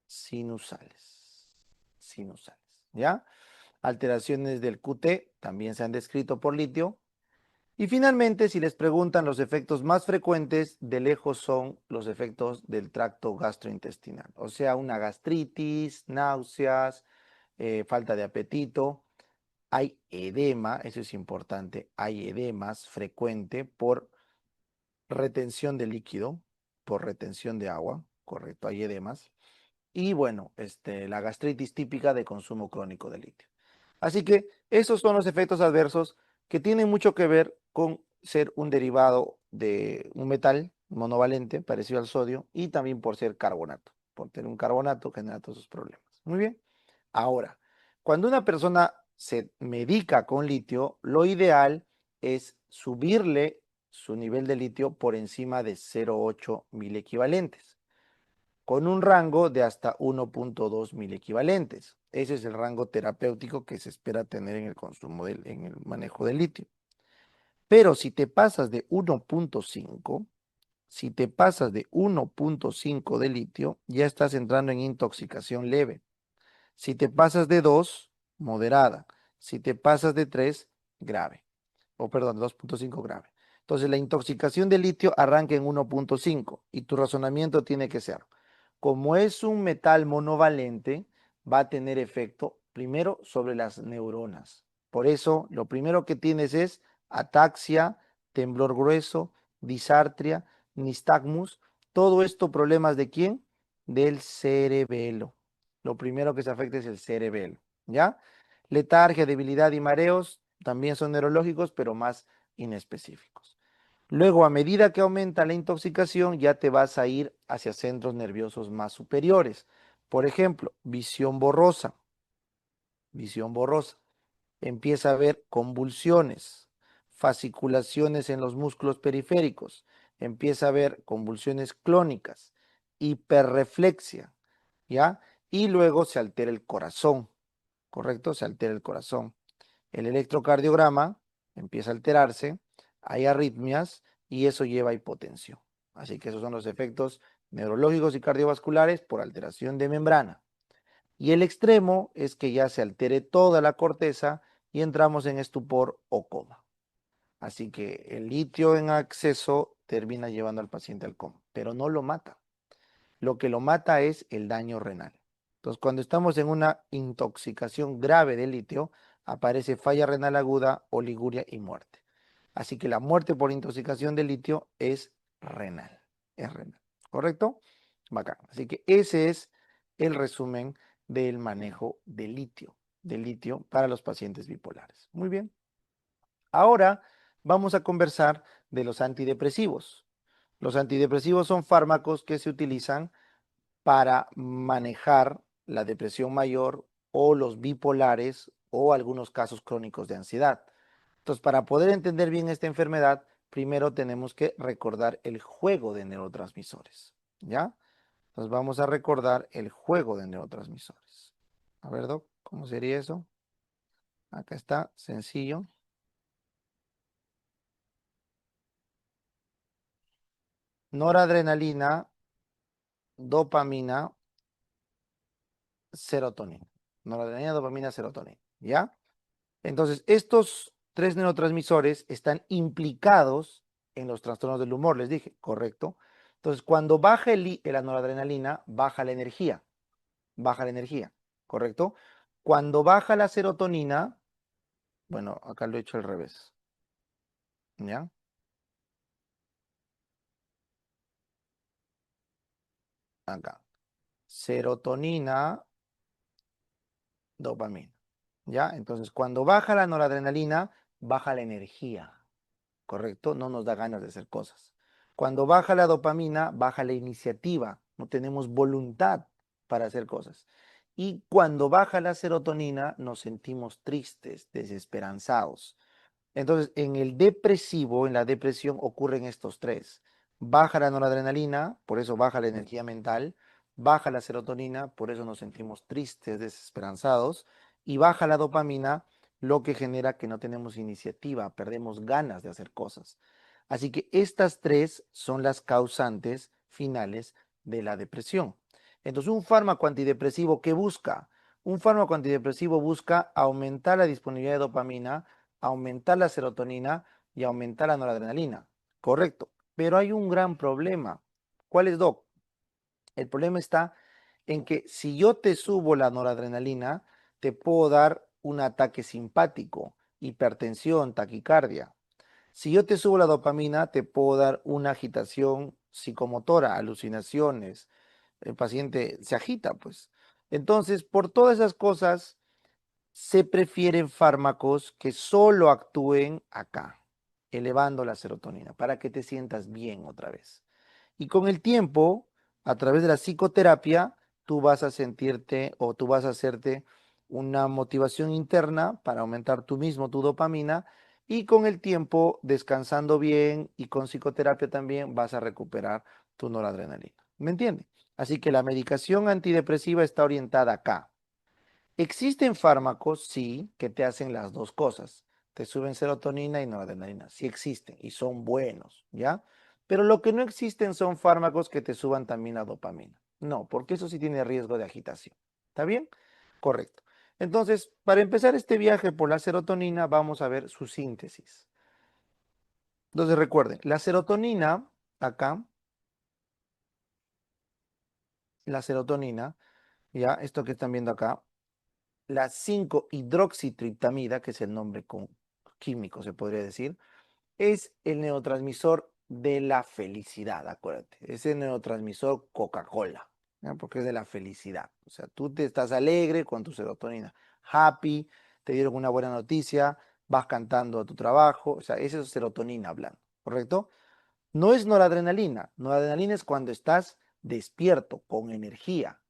sinusales. Sinusales, ¿ya? Alteraciones del QT también se han descrito por litio. Y finalmente, si les preguntan los efectos más frecuentes, de lejos son los efectos del tracto gastrointestinal, o sea, una gastritis, náuseas, falta de apetito. Hay edema, eso es importante, hay edemas frecuente por retención de líquido, por retención de agua, correcto, hay edemas. Y bueno, la gastritis típica de consumo crónico de litio. Así que esos son los efectos adversos que tienen mucho que ver con ser un derivado de un metal monovalente parecido al sodio y también por ser carbonato. Por tener un carbonato genera todos esos problemas. Muy bien. Ahora, cuando una persona se medica con litio, lo ideal es subirle su nivel de litio por encima de 0,8 mil equivalentes, con un rango de hasta 1,2 mil equivalentes. Ese es el rango terapéutico que se espera tener en el consumo en el manejo del litio. Pero si te pasas de 1,5, si te pasas de 1,5 de litio, ya estás entrando en intoxicación leve. Si te pasas de 2, moderada. Si te pasas de 3, grave. O perdón, 2,5 grave. Entonces la intoxicación de litio arranca en 1,5 y tu razonamiento tiene que ser, como es un metal monovalente, va a tener efecto primero sobre las neuronas. Por eso lo primero que tienes es ataxia, temblor grueso, disartria, nistagmus. Todo esto problemas de quién? Del cerebelo. Lo primero que se afecta es el cerebelo, ¿ya? Letargia, debilidad y mareos también son neurológicos, pero más inespecíficos. Luego, a medida que aumenta la intoxicación, ya te vas a ir hacia centros nerviosos más superiores. Por ejemplo, visión borrosa. Visión borrosa. Empieza a haber convulsiones, fasciculaciones en los músculos periféricos. Empieza a haber convulsiones clónicas, hiperreflexia, ¿ya? Y luego se altera el corazón, ¿correcto? Se altera el corazón. El electrocardiograma empieza a alterarse, hay arritmias y eso lleva a hipotensión. Así que esos son los efectos neurológicos y cardiovasculares por alteración de membrana. Y el extremo es que ya se altere toda la corteza y entramos en estupor o coma. Así que el litio en exceso termina llevando al paciente al coma, pero no lo mata. Lo que lo mata es el daño renal. Entonces, cuando estamos en una intoxicación grave de litio, aparece falla renal aguda, oliguria y muerte. Así que la muerte por intoxicación de litio es renal. Es renal. ¿Correcto? Bacán. Así que ese es el resumen del manejo de litio para los pacientes bipolares. Muy bien. Ahora vamos a conversar de los antidepresivos. Los antidepresivos son fármacos que se utilizan para manejar la depresión mayor o los bipolares o algunos casos crónicos de ansiedad. Entonces, para poder entender bien esta enfermedad, primero tenemos que recordar el juego de neurotransmisores, ¿ya? Entonces vamos a recordar el juego de neurotransmisores. A ver, Doc, ¿cómo sería eso? Acá está, sencillo. Noradrenalina, dopamina serotonina. Noradrenalina, dopamina, serotonina. ¿Ya? Entonces, estos tres neurotransmisores están implicados en los trastornos del humor, les dije, correcto. Entonces, cuando baja la noradrenalina, baja la energía, ¿correcto? Cuando baja la serotonina, bueno, acá lo he hecho al revés, ¿ya? Acá. Serotonina, dopamina, ¿ya? Entonces, cuando baja la noradrenalina, baja la energía, ¿correcto? No nos da ganas de hacer cosas. Cuando baja la dopamina, baja la iniciativa, no tenemos voluntad para hacer cosas. Y cuando baja la serotonina, nos sentimos tristes, desesperanzados. Entonces, en el depresivo, en la depresión, ocurren estos tres. Baja la noradrenalina, por eso baja la energía mental, baja la serotonina, por eso nos sentimos tristes, desesperanzados, y baja la dopamina, lo que genera que no tenemos iniciativa, perdemos ganas de hacer cosas. Así que estas tres son las causantes finales de la depresión. Entonces, un fármaco antidepresivo, ¿qué busca? Un fármaco antidepresivo busca aumentar la disponibilidad de dopamina, aumentar la serotonina y aumentar la noradrenalina. Correcto. Pero hay un gran problema. ¿Cuál es, Doc? El problema está en que si yo te subo la noradrenalina, te puedo dar un ataque simpático, hipertensión, taquicardia. Si yo te subo la dopamina, te puedo dar una agitación psicomotora, alucinaciones. El paciente se agita, pues. Entonces, por todas esas cosas, se prefieren fármacos que solo actúen acá, elevando la serotonina, para que te sientas bien otra vez. Y con el tiempo, a través de la psicoterapia, tú vas a sentirte o tú vas a hacerte una motivación interna para aumentar tú mismo tu dopamina y con el tiempo, descansando bien y con psicoterapia también, vas a recuperar tu noradrenalina. ¿Me entiendes? Así que la medicación antidepresiva está orientada acá. Existen fármacos, sí, que te hacen las dos cosas. Te suben serotonina y noradrenalina. Sí existen y son buenos, ¿ya? Pero lo que no existen son fármacos que te suban también la dopamina. No, porque eso sí tiene riesgo de agitación. ¿Está bien? Correcto. Entonces, para empezar este viaje por la serotonina, vamos a ver su síntesis. Entonces, recuerden, la serotonina, acá, la serotonina, ya, esto que están viendo acá, la 5-hidroxitriptamida, que es el nombre químico, se podría decir, es el neurotransmisor de la felicidad, acuérdate. Es el neurotransmisor Coca-Cola, ¿ya? Porque es de la felicidad. O sea, tú te estás alegre con tu serotonina, happy, te dieron una buena noticia, vas cantando a tu trabajo, o sea, eso es serotonina hablando, ¿correcto? No es noradrenalina. Noradrenalina es cuando estás despierto, con energía.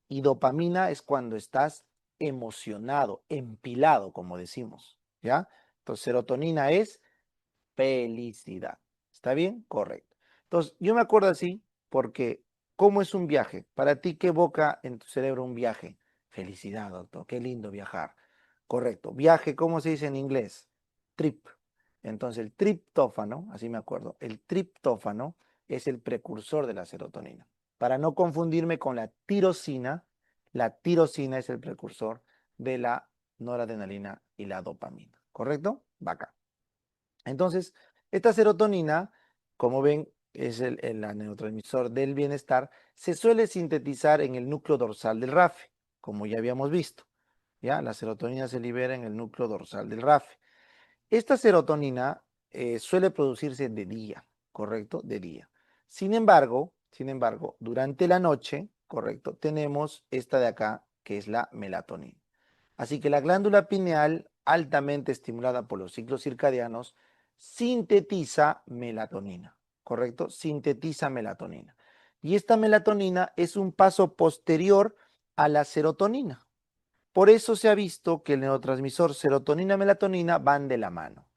Y dopamina es cuando estás emocionado, empilado, como decimos. ¿Ya? Entonces, serotonina es felicidad. ¿Está bien? Correcto. Entonces, yo me acuerdo así porque, ¿cómo es un viaje? Para ti, ¿qué evoca en tu cerebro un viaje? Felicidad, doctor. Qué lindo viajar. Correcto. Viaje, ¿cómo se dice en inglés? Trip. Entonces, el triptófano, así me acuerdo, el triptófano es el precursor de la serotonina. Para no confundirme con la tirosina es el precursor de la noradrenalina y la dopamina. ¿Correcto? Va acá. Entonces, esta serotonina, como ven, es el neurotransmisor del bienestar, se suele sintetizar en el núcleo dorsal del RAFE, como ya habíamos visto. ¿Ya? La serotonina se libera en el núcleo dorsal del RAFE. Esta serotonina suele producirse de día, ¿correcto? De día. Sin embargo, durante la noche, ¿correcto? Tenemos esta de acá, que es la melatonina. Así que la glándula pineal, altamente estimulada por los ciclos circadianos, sintetiza melatonina, ¿correcto? Sintetiza melatonina. Y esta melatonina es un paso posterior a la serotonina. Por eso se ha visto que el neurotransmisor serotonina-melatonina van de la mano.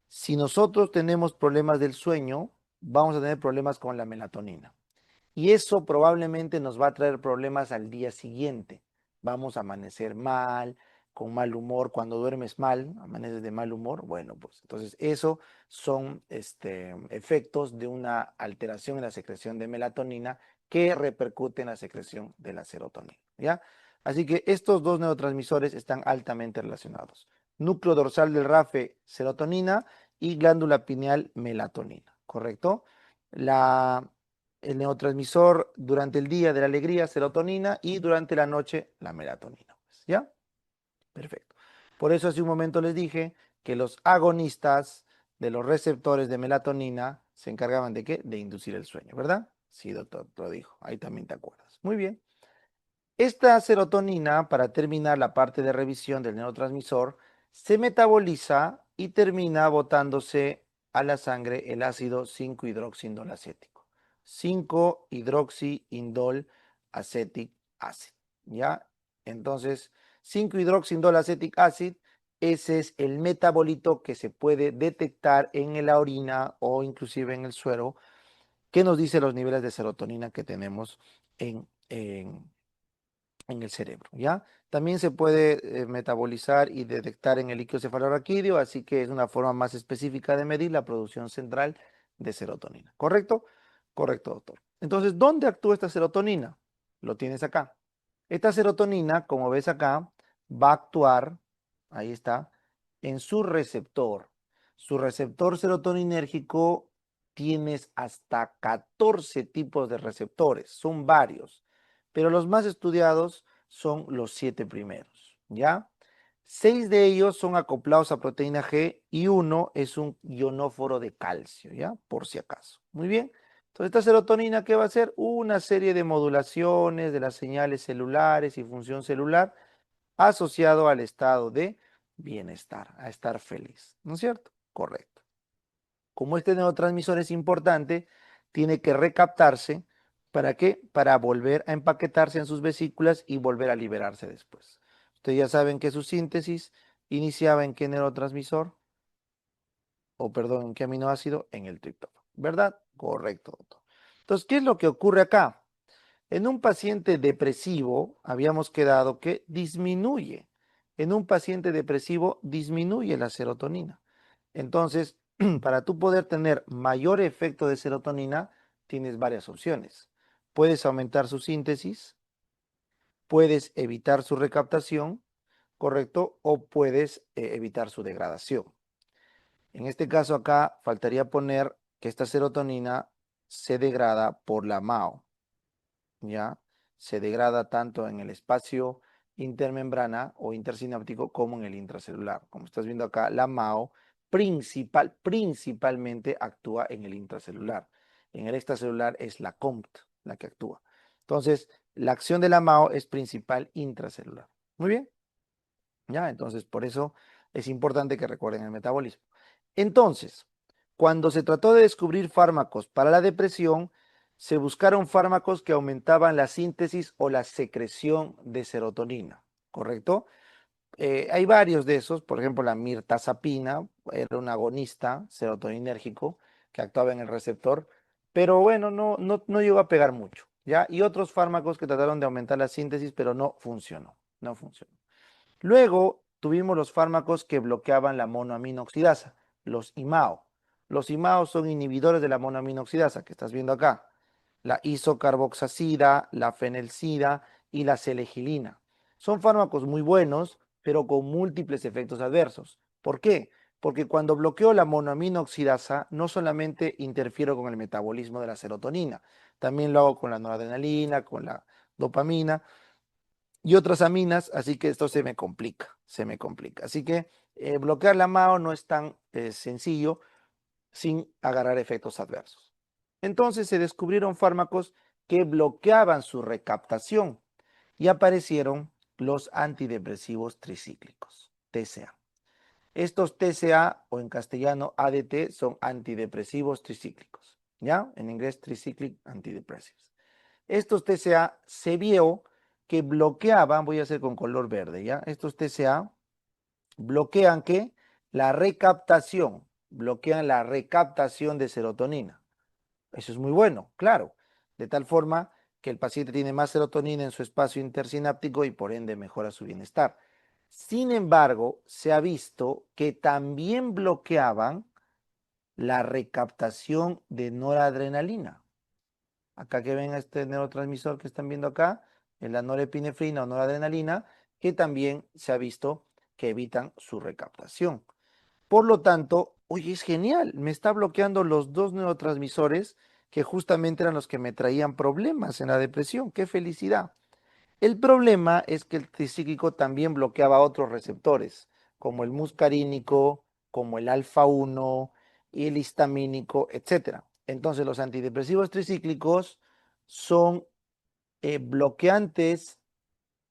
Si nosotros tenemos problemas del sueño, vamos a tener problemas con la melatonina. Y eso probablemente nos va a traer problemas al día siguiente. Vamos a amanecer mal, con mal humor, cuando duermes mal, amaneces de mal humor, bueno, pues entonces eso son efectos de una alteración en la secreción de melatonina que repercute en la secreción de la serotonina, ¿ya? Así que estos dos neurotransmisores están altamente relacionados. Núcleo dorsal del RAFE, serotonina, y glándula pineal, melatonina, ¿correcto? El neurotransmisor durante el día de la alegría, serotonina, y durante la noche, la melatonina, ¿ya? Perfecto. Por eso hace un momento les dije que los agonistas de los receptores de melatonina se encargaban de qué? De inducir el sueño, ¿verdad? Sí, doctor, te lo dijo. Ahí también te acuerdas. Muy bien. Esta serotonina, para terminar la parte de revisión del neurotransmisor, se metaboliza y termina botándose a la sangre el ácido 5-hidroxiindol acético. 5-hidroxiindol acetic acid. ¿Ya? Entonces, 5-hidroxiindol acetic acid, ese es el metabolito que se puede detectar en la orina o inclusive en el suero, que nos dice los niveles de serotonina que tenemos en el cerebro, ¿ya? También se puede metabolizar y detectar en el líquido cefalorraquídeo, así que es una forma más específica de medir la producción central de serotonina. ¿Correcto? Correcto, doctor. Entonces, ¿dónde actúa esta serotonina? Lo tienes acá. Esta serotonina, como ves acá, va a actuar, ahí está, en su receptor. Su receptor serotoninérgico tienes hasta 14 tipos de receptores, son varios, pero los más estudiados son los 7 primeros, ¿ya? 6 de ellos son acoplados a proteína G y uno es un ionóforo de calcio, ¿ya? Por si acaso. Muy bien. Entonces, esta serotonina, ¿qué va a hacer? Una serie de modulaciones de las señales celulares y función celular asociado al estado de bienestar, a estar feliz, ¿no es cierto? Correcto. Como este neurotransmisor es importante, tiene que recaptarse. ¿Para qué? Para volver a empaquetarse en sus vesículas y volver a liberarse después. Ustedes ya saben que su síntesis iniciaba en qué neurotransmisor, o perdón, en qué aminoácido, en el triptófano. ¿Verdad? Correcto, doctor. Entonces, ¿qué es lo que ocurre acá? En un paciente depresivo, habíamos quedado que disminuye. En un paciente depresivo disminuye la serotonina. Entonces, para tú poder tener mayor efecto de serotonina, tienes varias opciones. Puedes aumentar su síntesis, puedes evitar su recaptación, ¿correcto? O puedes evitar su degradación. En este caso acá faltaría poner que esta serotonina se degrada por la MAO, ¿ya? Se degrada tanto en el espacio intermembrana o intersináptico como en el intracelular. Como estás viendo acá, la MAO principalmente actúa en el intracelular. En el extracelular es la COMT la que actúa. Entonces, la acción de la MAO es principal intracelular. Muy bien, ¿ya? Entonces, por eso es importante que recuerden el metabolismo. Entonces, cuando se trató de descubrir fármacos para la depresión, se buscaron fármacos que aumentaban la síntesis o la secreción de serotonina, ¿correcto? Hay varios de esos, por ejemplo, la mirtazapina era un agonista serotoninérgico que actuaba en el receptor, pero bueno, no llegó a pegar mucho, ¿ya? Y otros fármacos que trataron de aumentar la síntesis, pero no funcionó, no funcionó. Luego tuvimos los fármacos que bloqueaban la monoaminoxidasa, los IMAO. Los IMAO son inhibidores de la monoaminoxidasa, que estás viendo acá. La isocarboxacida, la fenelcida y la selegilina. Son fármacos muy buenos, pero con múltiples efectos adversos. ¿Por qué? Porque cuando bloqueo la monoaminoxidasa, no solamente interfiero con el metabolismo de la serotonina, también lo hago con la noradrenalina, con la dopamina y otras aminas, así que esto se me complica, se me complica. Así que bloquear la MAO no es tan sencillo sin agarrar efectos adversos. Entonces se descubrieron fármacos que bloqueaban su recaptación y aparecieron los antidepresivos tricíclicos, TCA. Estos TCA o en castellano ADT son antidepresivos tricíclicos, ¿ya? En inglés Tricyclic Antidepressants. Estos TCA se vio que bloqueaban, voy a hacer con color verde, ¿ya? Estos TCA bloquean ¿qué? La recaptación, bloquean la recaptación de serotonina. Eso es muy bueno, claro, de tal forma que el paciente tiene más serotonina en su espacio intersináptico y por ende mejora su bienestar. Sin embargo, se ha visto que también bloqueaban la recaptación de noradrenalina. Acá que ven a este neurotransmisor que están viendo acá, en la norepinefrina o noradrenalina, que también se ha visto que evitan su recaptación. Por lo tanto, oye, es genial, me está bloqueando los dos neurotransmisores que justamente eran los que me traían problemas en la depresión. ¡Qué felicidad! El problema es que el tricíclico también bloqueaba otros receptores, como el muscarínico, como el alfa-1 y el histamínico, etc. Entonces, los antidepresivos tricíclicos son bloqueantes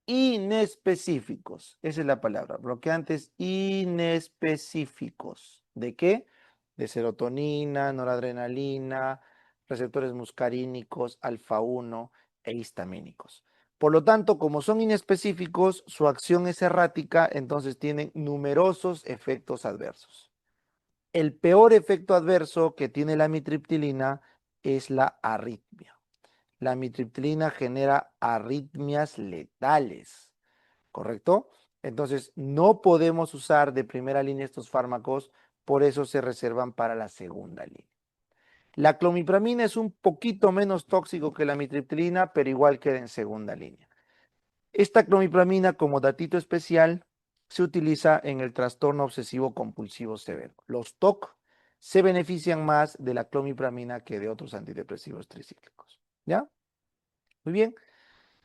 inespecíficos. Esa es la palabra, bloqueantes inespecíficos. ¿De qué? De serotonina, noradrenalina, receptores muscarínicos, alfa-1 e histamínicos. Por lo tanto, como son inespecíficos, su acción es errática, entonces tienen numerosos efectos adversos. El peor efecto adverso que tiene la amitriptilina es la arritmia. La amitriptilina genera arritmias letales, ¿correcto? Entonces, no podemos usar de primera línea estos fármacos, por eso se reservan para la segunda línea. La clomipramina es un poquito menos tóxico que la amitriptilina, pero igual queda en segunda línea. Esta clomipramina, como datito especial, se utiliza en el trastorno obsesivo compulsivo severo. Los TOC se benefician más de la clomipramina que de otros antidepresivos tricíclicos. ¿Ya? Muy bien.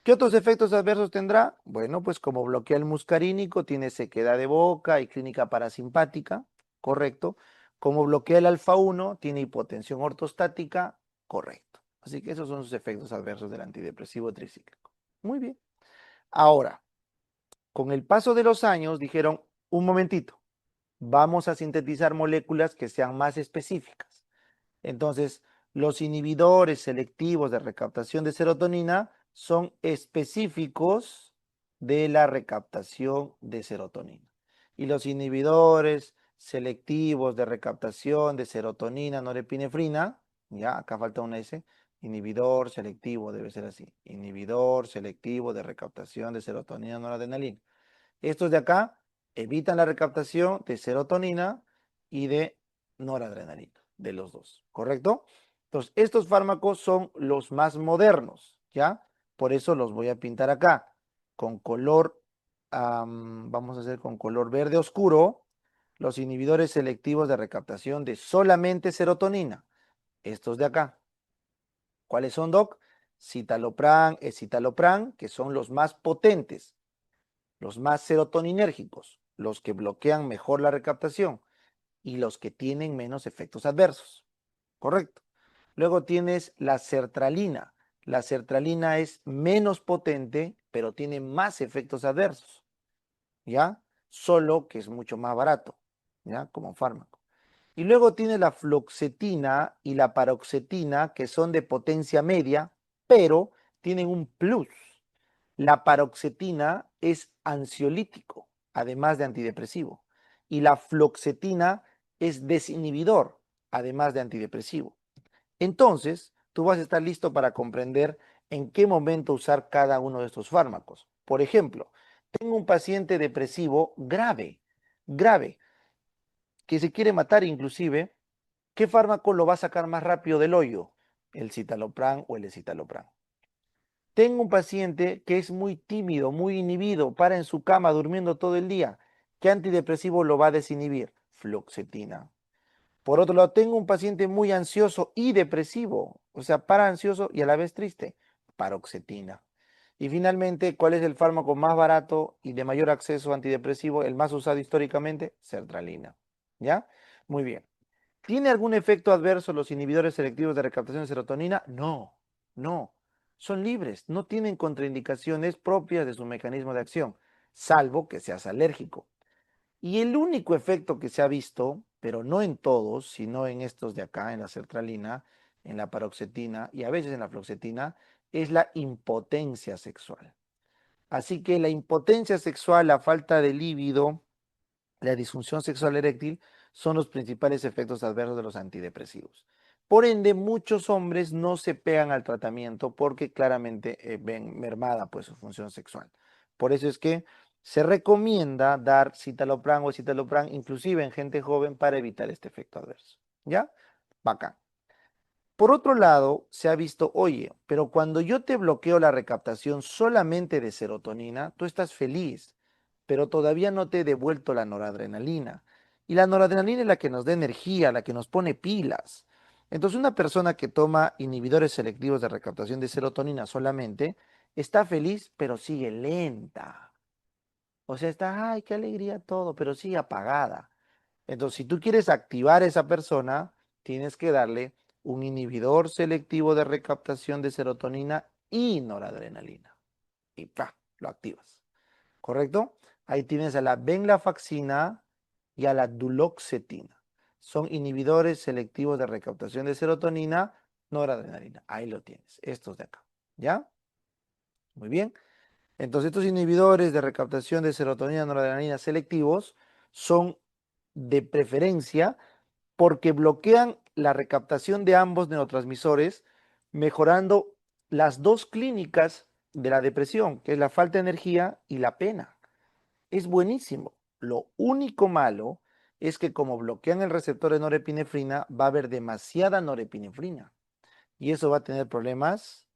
¿Qué otros efectos adversos tendrá? Bueno, pues como bloquea el muscarínico, tiene sequedad de boca y clínica parasimpática, correcto. Como bloquea el alfa-1, tiene hipotensión ortostática, correcto. Así que esos son sus efectos adversos del antidepresivo tricíclico. Muy bien. Ahora, con el paso de los años dijeron, un momentito, vamos a sintetizar moléculas que sean más específicas. Entonces, los inhibidores selectivos de recaptación de serotonina son específicos de la recaptación de serotonina. Y los inhibidores selectivos de recaptación de serotonina, norepinefrina, ya, acá falta una S, inhibidor selectivo, debe ser así, inhibidor selectivo de recaptación de serotonina, noradrenalina. Estos de acá evitan la recaptación de serotonina y de noradrenalina, de los dos, ¿correcto? Entonces, estos fármacos son los más modernos, ¿ya? Por eso los voy a pintar acá, con color, vamos a hacer con color verde oscuro, los inhibidores selectivos de recaptación de solamente serotonina, estos de acá. ¿Cuáles son, Doc? Citalopram, escitalopram, que son los más potentes, los más serotoninérgicos, los que bloquean mejor la recaptación y los que tienen menos efectos adversos. Correcto. Luego tienes la sertralina. La sertralina es menos potente, pero tiene más efectos adversos. ¿Ya? Solo que es mucho más barato, ¿ya? Como fármaco. Y luego tienes la fluoxetina y la paroxetina, que son de potencia media, pero tienen un plus. La paroxetina es ansiolítico, además de antidepresivo. Y la fluoxetina es desinhibidor, además de antidepresivo. Entonces, tú vas a estar listo para comprender en qué momento usar cada uno de estos fármacos. Por ejemplo, tengo un paciente depresivo grave, grave, que se quiere matar inclusive. ¿Qué fármaco lo va a sacar más rápido del hoyo? ¿El citalopram o el escitalopram? Tengo un paciente que es muy tímido, muy inhibido, para en su cama durmiendo todo el día. ¿Qué antidepresivo lo va a desinhibir? Fluoxetina. Por otro lado, tengo un paciente muy ansioso y depresivo, o sea, para ansioso y a la vez triste, paroxetina. Y finalmente, ¿cuál es el fármaco más barato y de mayor acceso antidepresivo, el más usado históricamente? Sertralina. ¿Ya? Muy bien. ¿Tiene algún efecto adverso los inhibidores selectivos de recaptación de serotonina? No, no. Son libres, no tienen contraindicaciones propias de su mecanismo de acción, salvo que seas alérgico. Y el único efecto que se ha visto, pero no en todos, sino en estos de acá, en la sertralina, en la paroxetina y a veces en la fluoxetina, es la impotencia sexual. Así que la impotencia sexual, la falta de líbido, la disfunción sexual eréctil son los principales efectos adversos de los antidepresivos. Por ende, muchos hombres no se pegan al tratamiento porque claramente ven mermada pues, su función sexual. Por eso es que Se recomienda dar citalopram o escitalopram inclusive en gente joven para evitar este efecto adverso. ¿Ya? Bacán. Por otro lado, se ha visto, oye, pero cuando yo te bloqueo la recaptación solamente de serotonina, tú estás feliz, pero todavía no te he devuelto la noradrenalina. Y la noradrenalina es la que nos da energía, la que nos pone pilas. Entonces, una persona que toma inhibidores selectivos de recaptación de serotonina solamente está feliz, pero sigue lenta. O sea, está, ay, qué alegría todo, pero sigue apagada. Entonces, si tú quieres activar a esa persona, tienes que darle un inhibidor selectivo de recaptación de serotonina y noradrenalina. Y ¡pa! Lo activas. ¿Correcto? Ahí tienes a la venlafaxina y a la duloxetina. Son inhibidores selectivos de recaptación de serotonina, noradrenalina. Ahí lo tienes. Estos de acá. ¿Ya? Muy bien. Entonces, estos inhibidores de recaptación de serotonina y noradrenalina selectivos son de preferencia porque bloquean la recaptación de ambos neurotransmisores, mejorando las dos clínicas de la depresión, que es la falta de energía y la pena. Es buenísimo. Lo único malo es que como bloquean el receptor de norepinefrina, va a haber demasiada norepinefrina y eso va a tener problemas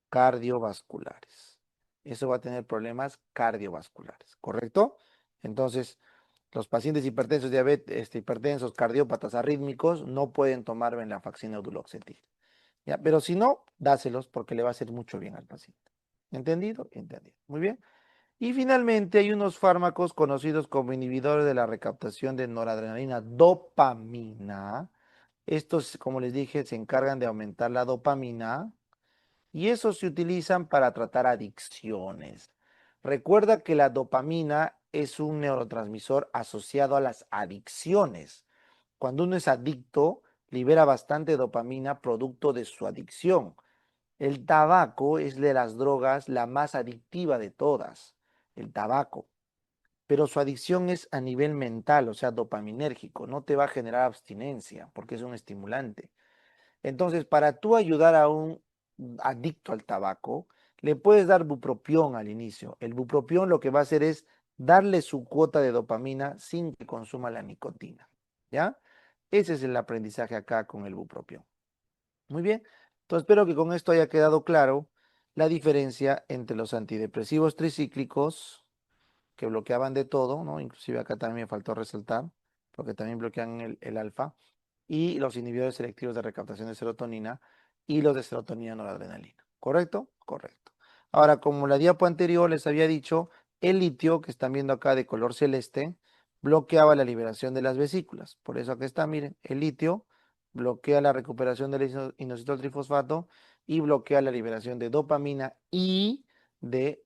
cardiovasculares. Eso va a tener problemas cardiovasculares, ¿correcto? Entonces, los pacientes hipertensos, hipertensos, cardiópatas, arrítmicos, no pueden tomar venlafaxina o duloxetina. ¿Ya? Pero si no, dáselos porque le va a hacer mucho bien al paciente. ¿Entendido? Entendido. Muy bien. Y finalmente hay unos fármacos conocidos como inhibidores de la recaptación de noradrenalina, dopamina. Estos, como les dije, se encargan de aumentar la dopamina y esos se utilizan para tratar adicciones. Recuerda que la dopamina es un neurotransmisor asociado a las adicciones. Cuando uno es adicto, libera bastante dopamina producto de su adicción. El tabaco es de las drogas la más adictiva de todas, el tabaco. Pero su adicción es a nivel mental, o sea, dopaminérgico. No te va a generar abstinencia porque es un estimulante. Entonces, para tú ayudar a un adicto al tabaco, le puedes dar bupropión al inicio. El bupropión lo que va a hacer es darle su cuota de dopamina sin que consuma la nicotina. ¿Ya? Ese es el aprendizaje acá con el bupropión. Muy bien. Entonces, espero que con esto haya quedado claro la diferencia entre los antidepresivos tricíclicos que bloqueaban de todo, ¿no? Inclusive acá también me faltó resaltar, porque también bloquean el alfa, y los inhibidores selectivos de recaptación de serotonina y los de serotonina noradrenalina. ¿Correcto? Correcto. Ahora, como la diapo anterior les había dicho, el litio, que están viendo acá de color celeste, bloqueaba la liberación de las vesículas. Por eso acá está, miren, el litio bloquea la recuperación del inositol trifosfato y bloquea la liberación de dopamina y de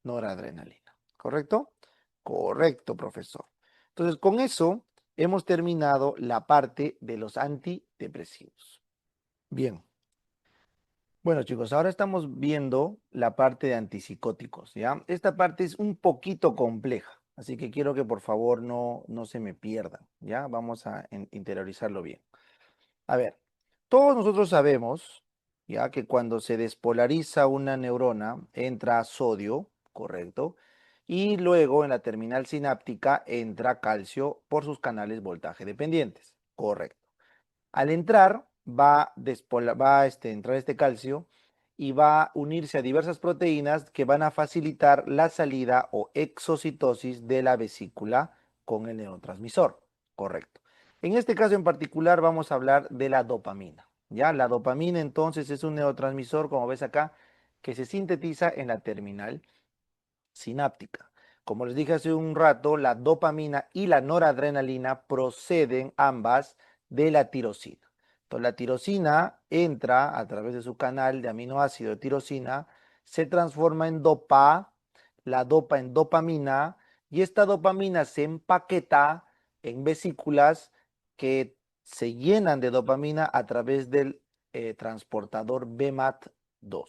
noradrenalina. ¿Correcto? Correcto, profesor. Entonces, con eso hemos terminado la parte de los antidepresivos. Bien. Bueno, chicos, ahora estamos viendo la parte de antipsicóticos, ¿ya? Esta parte es un poquito compleja, así que quiero que por favor no se me pierdan, ¿ya? Vamos a interiorizarlo bien. A ver, todos nosotros sabemos, ya que cuando se despolariza una neurona entra sodio, correcto, y luego en la terminal sináptica entra calcio por sus canales voltaje dependientes, correcto. Al entrar va a entrar este calcio y va a unirse a diversas proteínas que van a facilitar la salida o exocitosis de la vesícula con el neurotransmisor, correcto. En este caso en particular vamos a hablar de la dopamina. ¿Ya? La dopamina entonces es un neurotransmisor, como ves acá, que se sintetiza en la terminal sináptica. Como les dije hace un rato, la dopamina y la noradrenalina proceden ambas de la tirosina. Entonces, la tirosina entra a través de su canal de aminoácido de tirosina, se transforma en dopa, la dopa en dopamina, y esta dopamina se empaqueta en vesículas que se llenan de dopamina a través del transportador BMAT2.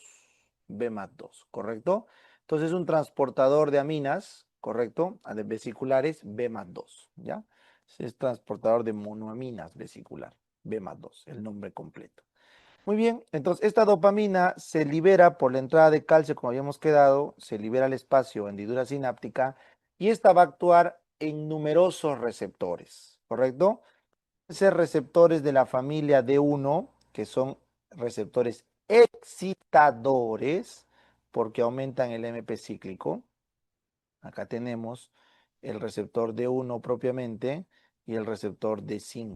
BMAT2, ¿correcto? Entonces es un transportador de aminas, ¿correcto? De vesiculares B+2, ¿ya? Es transportador de monoaminas vesicular, B+2, el nombre completo. Muy bien, entonces esta dopamina se libera por la entrada de calcio, como habíamos quedado, se libera al espacio hendidura sináptica y esta va a actuar en numerosos receptores, ¿correcto? Ser receptores de la familia D1, que son receptores excitadores, porque aumentan el MP cíclico. Acá tenemos el receptor D1 propiamente y el receptor D5,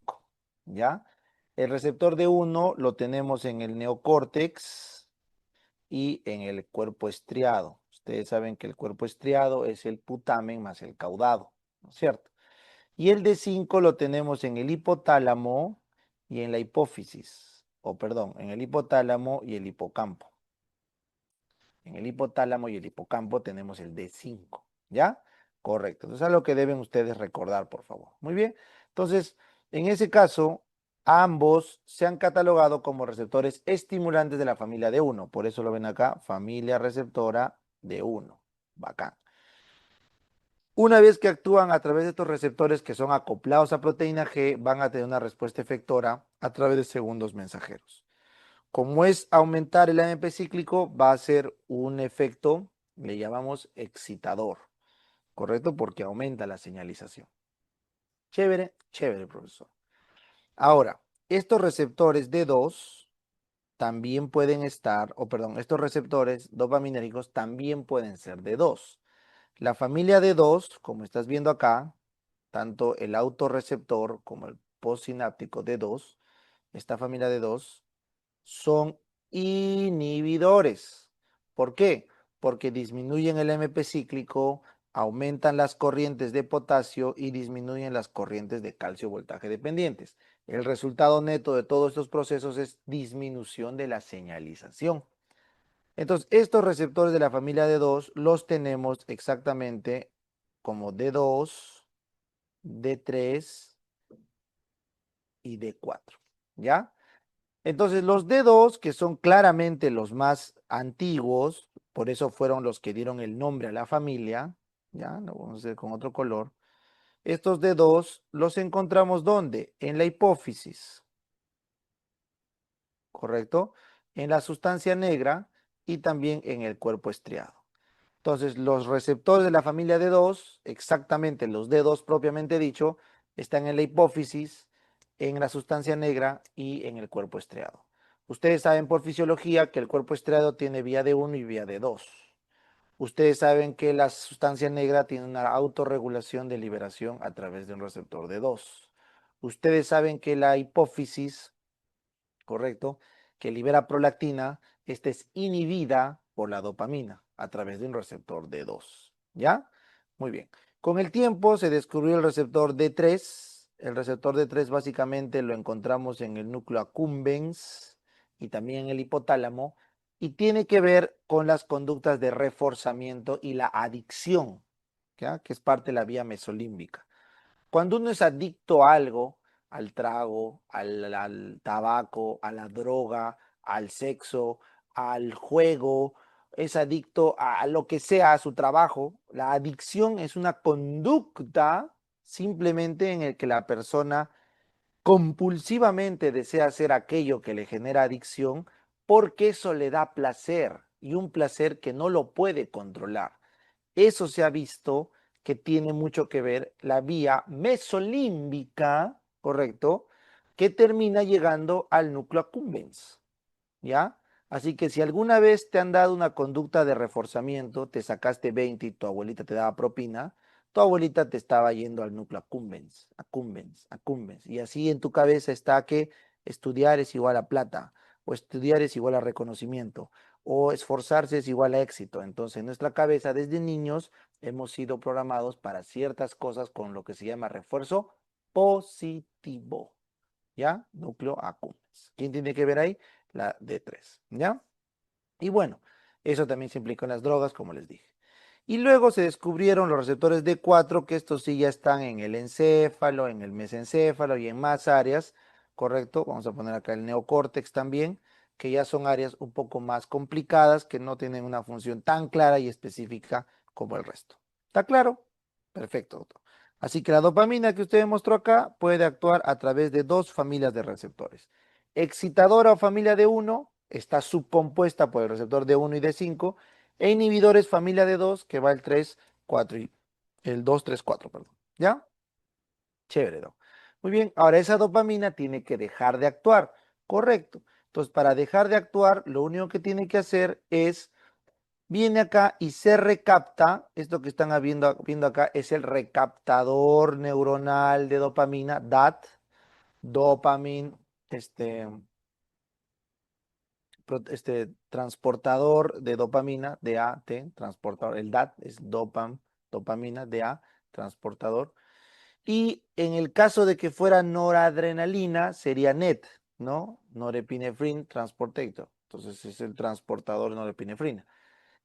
¿ya? El receptor D1 lo tenemos en el neocórtex y en el cuerpo estriado. Ustedes saben que el cuerpo estriado es el putamen más el caudado, ¿no es cierto? Y el D5 lo tenemos en el hipotálamo y en la hipófisis, o perdón, en el hipotálamo y el hipocampo. En el hipotálamo y el hipocampo tenemos el D5, ¿ya? Correcto. Entonces, es lo que deben ustedes recordar, por favor. Muy bien. Entonces, en ese caso, ambos se han catalogado como receptores estimulantes de la familia D1. Por eso lo ven acá, familia receptora D1. Bacán. Una vez que actúan a través de estos receptores que son acoplados a proteína G, van a tener una respuesta efectora a través de segundos mensajeros. Como es aumentar el AMP cíclico, va a ser un efecto, le llamamos excitador, ¿correcto? Porque aumenta la señalización. Chévere, chévere, profesor. Ahora, estos receptores D2 también pueden estar, o perdón, estos receptores dopaminérgicos también pueden ser D2. La familia D2, como estás viendo acá, tanto el autorreceptor como el postsináptico D2, esta familia D2, son inhibidores. ¿Por qué? Porque disminuyen el MP cíclico, aumentan las corrientes de potasio y disminuyen las corrientes de calcio voltaje dependientes. El resultado neto de todos estos procesos es disminución de la señalización. Entonces, estos receptores de la familia D2 los tenemos exactamente como D2, D3 y D4, ¿ya? Entonces, los D2, que son claramente los más antiguos, por eso fueron los que dieron el nombre a la familia, ya, lo vamos a hacer con otro color. Estos D2 los encontramos ¿dónde? En la hipófisis, ¿correcto? En la sustancia negra y también en el cuerpo estriado. Entonces, los receptores de la familia D2, exactamente los D2 propiamente dicho, están en la hipófisis, en la sustancia negra y en el cuerpo estriado. Ustedes saben por fisiología que el cuerpo estriado tiene vía D1 y vía D2. Ustedes saben que la sustancia negra tiene una autorregulación de liberación a través de un receptor D2. Ustedes saben que la hipófisis, correcto, que libera prolactina, esta es inhibida por la dopamina a través de un receptor D2, ¿ya? Muy bien. Con el tiempo se descubrió el receptor D3. El receptor D3 básicamente lo encontramos en el núcleo accumbens y también en el hipotálamo y tiene que ver con las conductas de reforzamiento y la adicción, ¿ya? Que es parte de la vía mesolímbica. Cuando uno es adicto a algo, al trago, al tabaco, a la droga, al sexo, al juego, es adicto a lo que sea, a su trabajo, la adicción es una conducta simplemente en el que la persona compulsivamente desea hacer aquello que le genera adicción porque eso le da placer y un placer que no lo puede controlar. Eso se ha visto que tiene mucho que ver la vía mesolímbica, ¿correcto? Que termina llegando al núcleo accumbens, ¿ya? Así que si alguna vez te han dado una conducta de reforzamiento, te sacaste 20 y tu abuelita te daba propina, tu abuelita te estaba yendo al núcleo accumbens, accumbens, accumbens. Y así en tu cabeza está que estudiar es igual a plata, o estudiar es igual a reconocimiento, o esforzarse es igual a éxito. Entonces, en nuestra cabeza, desde niños, hemos sido programados para ciertas cosas con lo que se llama refuerzo positivo, ¿ya? Núcleo accumbens. ¿Quién tiene que ver ahí? La D3, ¿ya? Y bueno, eso también se implicó en las drogas, como les dije. Y luego se descubrieron los receptores D4, que estos sí ya están en el encéfalo, en el mesencéfalo y en más áreas, ¿correcto? Vamos a poner acá el neocórtex también, que ya son áreas un poco más complicadas, que no tienen una función tan clara y específica como el resto. ¿Está claro? Perfecto, doctor. Así que la dopamina que usted mostró acá puede actuar a través de dos familias de receptores. Excitadora o familia de 1 está subcompuesta por el receptor d 1 y d 5, e inhibidores familia de 2, que va el 3, 4 y el 2, 3, 4, perdón. ¿Ya? Chévere, ¿no? Muy bien, ahora esa dopamina tiene que dejar de actuar, correcto. Entonces, para dejar de actuar, lo único que tiene que hacer es, viene acá y se recapta, esto que están viendo acá es el recaptador neuronal de dopamina, DAT, dopamine, transportador de dopamina, DAT, transportador, el DAT es dopamina, DA, transportador. Y en el caso de que fuera noradrenalina, sería NET, ¿no? Norepinefrine transportator. Entonces es el transportador de norepinefrina.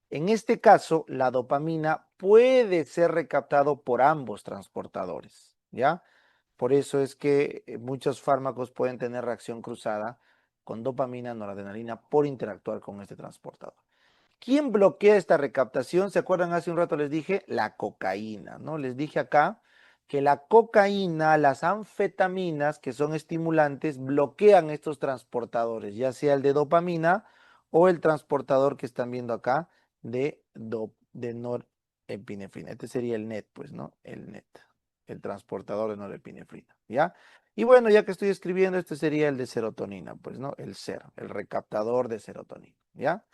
En este caso, la dopamina puede ser recaptado por ambos transportadores, ¿ya? Por eso es que muchos fármacos pueden tener reacción cruzada con dopamina, noradrenalina por interactuar con este transportador. ¿Quién bloquea esta recaptación? ¿Se acuerdan? Hace un rato les dije la cocaína, ¿no? Les dije acá que la cocaína, las anfetaminas, que son estimulantes, bloquean estos transportadores, ya sea el de dopamina o el transportador que están viendo acá de norepinefrina. Este sería el NET, pues, ¿no? El NET, el transportador de norepinefrina, ¿ya? Y bueno, ya que estoy escribiendo, este sería el de serotonina, pues, ¿no? El SER, el recaptador de serotonina, ¿ya?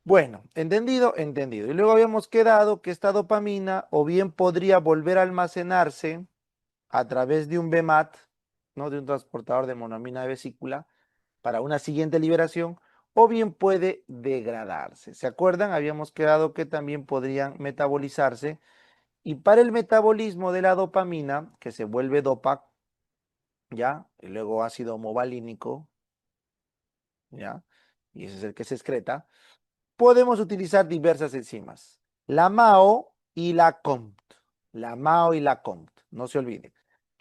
Bueno, entendido, entendido. Y luego habíamos quedado que esta dopamina o bien podría volver a almacenarse a través de un BMAT, ¿no? De un transportador de monoamina de vesícula para una siguiente liberación, o bien puede degradarse. ¿Se acuerdan? Habíamos quedado que también podrían metabolizarse, y para el metabolismo de la dopamina, que se vuelve DOPA, ¿ya? Y luego ácido homovalínico, ¿ya? Y ese es el que se excreta. Podemos utilizar diversas enzimas, la MAO y la COMT. La MAO y la COMT, no se olviden.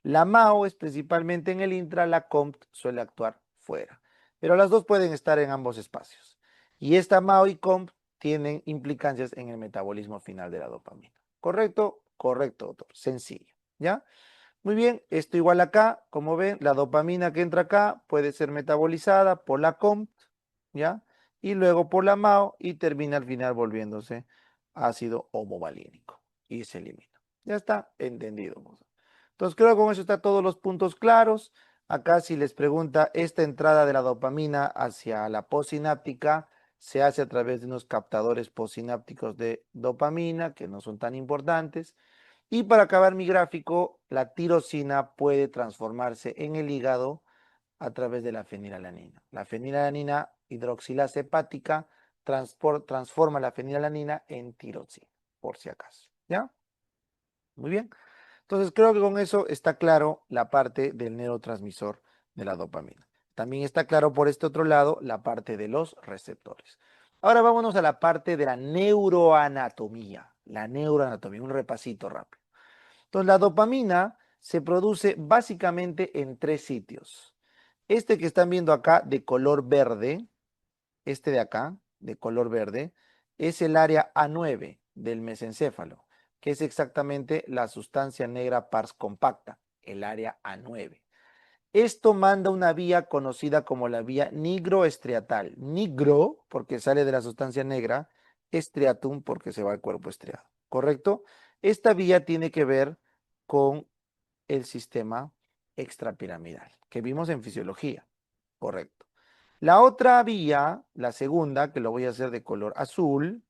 La MAO es principalmente en el intra, la COMT suele actuar fuera, pero las dos pueden estar en ambos espacios. Y esta MAO y COMT tienen implicancias en el metabolismo final de la dopamina. ¿Correcto? Correcto, doctor. Sencillo, ¿ya? Muy bien, esto igual acá, como ven, la dopamina que entra acá puede ser metabolizada por la COMT, ¿ya? Y luego por la MAO y termina al final volviéndose ácido homovalínico y se elimina. Ya está entendido. Entonces creo que con eso están todos los puntos claros. Acá si les pregunta, esta entrada de la dopamina hacia la postsináptica se hace a través de unos captadores postsinápticos de dopamina que no son tan importantes. Y para acabar mi gráfico, la tirosina puede transformarse en el hígado a través de la fenilalanina. La fenilalanina hidroxilasa hepática transforma la fenilalanina en tirosina, por si acaso. ¿Ya? Muy bien. Entonces creo que con eso está claro la parte del neurotransmisor de la dopamina. También está claro por este otro lado la parte de los receptores. Ahora vámonos a la parte de la neuroanatomía. La neuroanatomía, un repasito rápido. Entonces, la dopamina se produce básicamente en tres sitios. Este que están viendo acá de color verde, este de acá, de color verde, es el área A9 del mesencéfalo, que es exactamente la sustancia negra pars compacta, el área A9. Esto manda una vía conocida como la vía nigroestriatal. Nigro, porque sale de la sustancia negra, estriatum, porque se va al cuerpo estriado. ¿Correcto? Esta vía tiene que ver con el sistema extrapiramidal, que vimos en fisiología. Correcto. La otra vía, la segunda, que lo voy a hacer de color azul,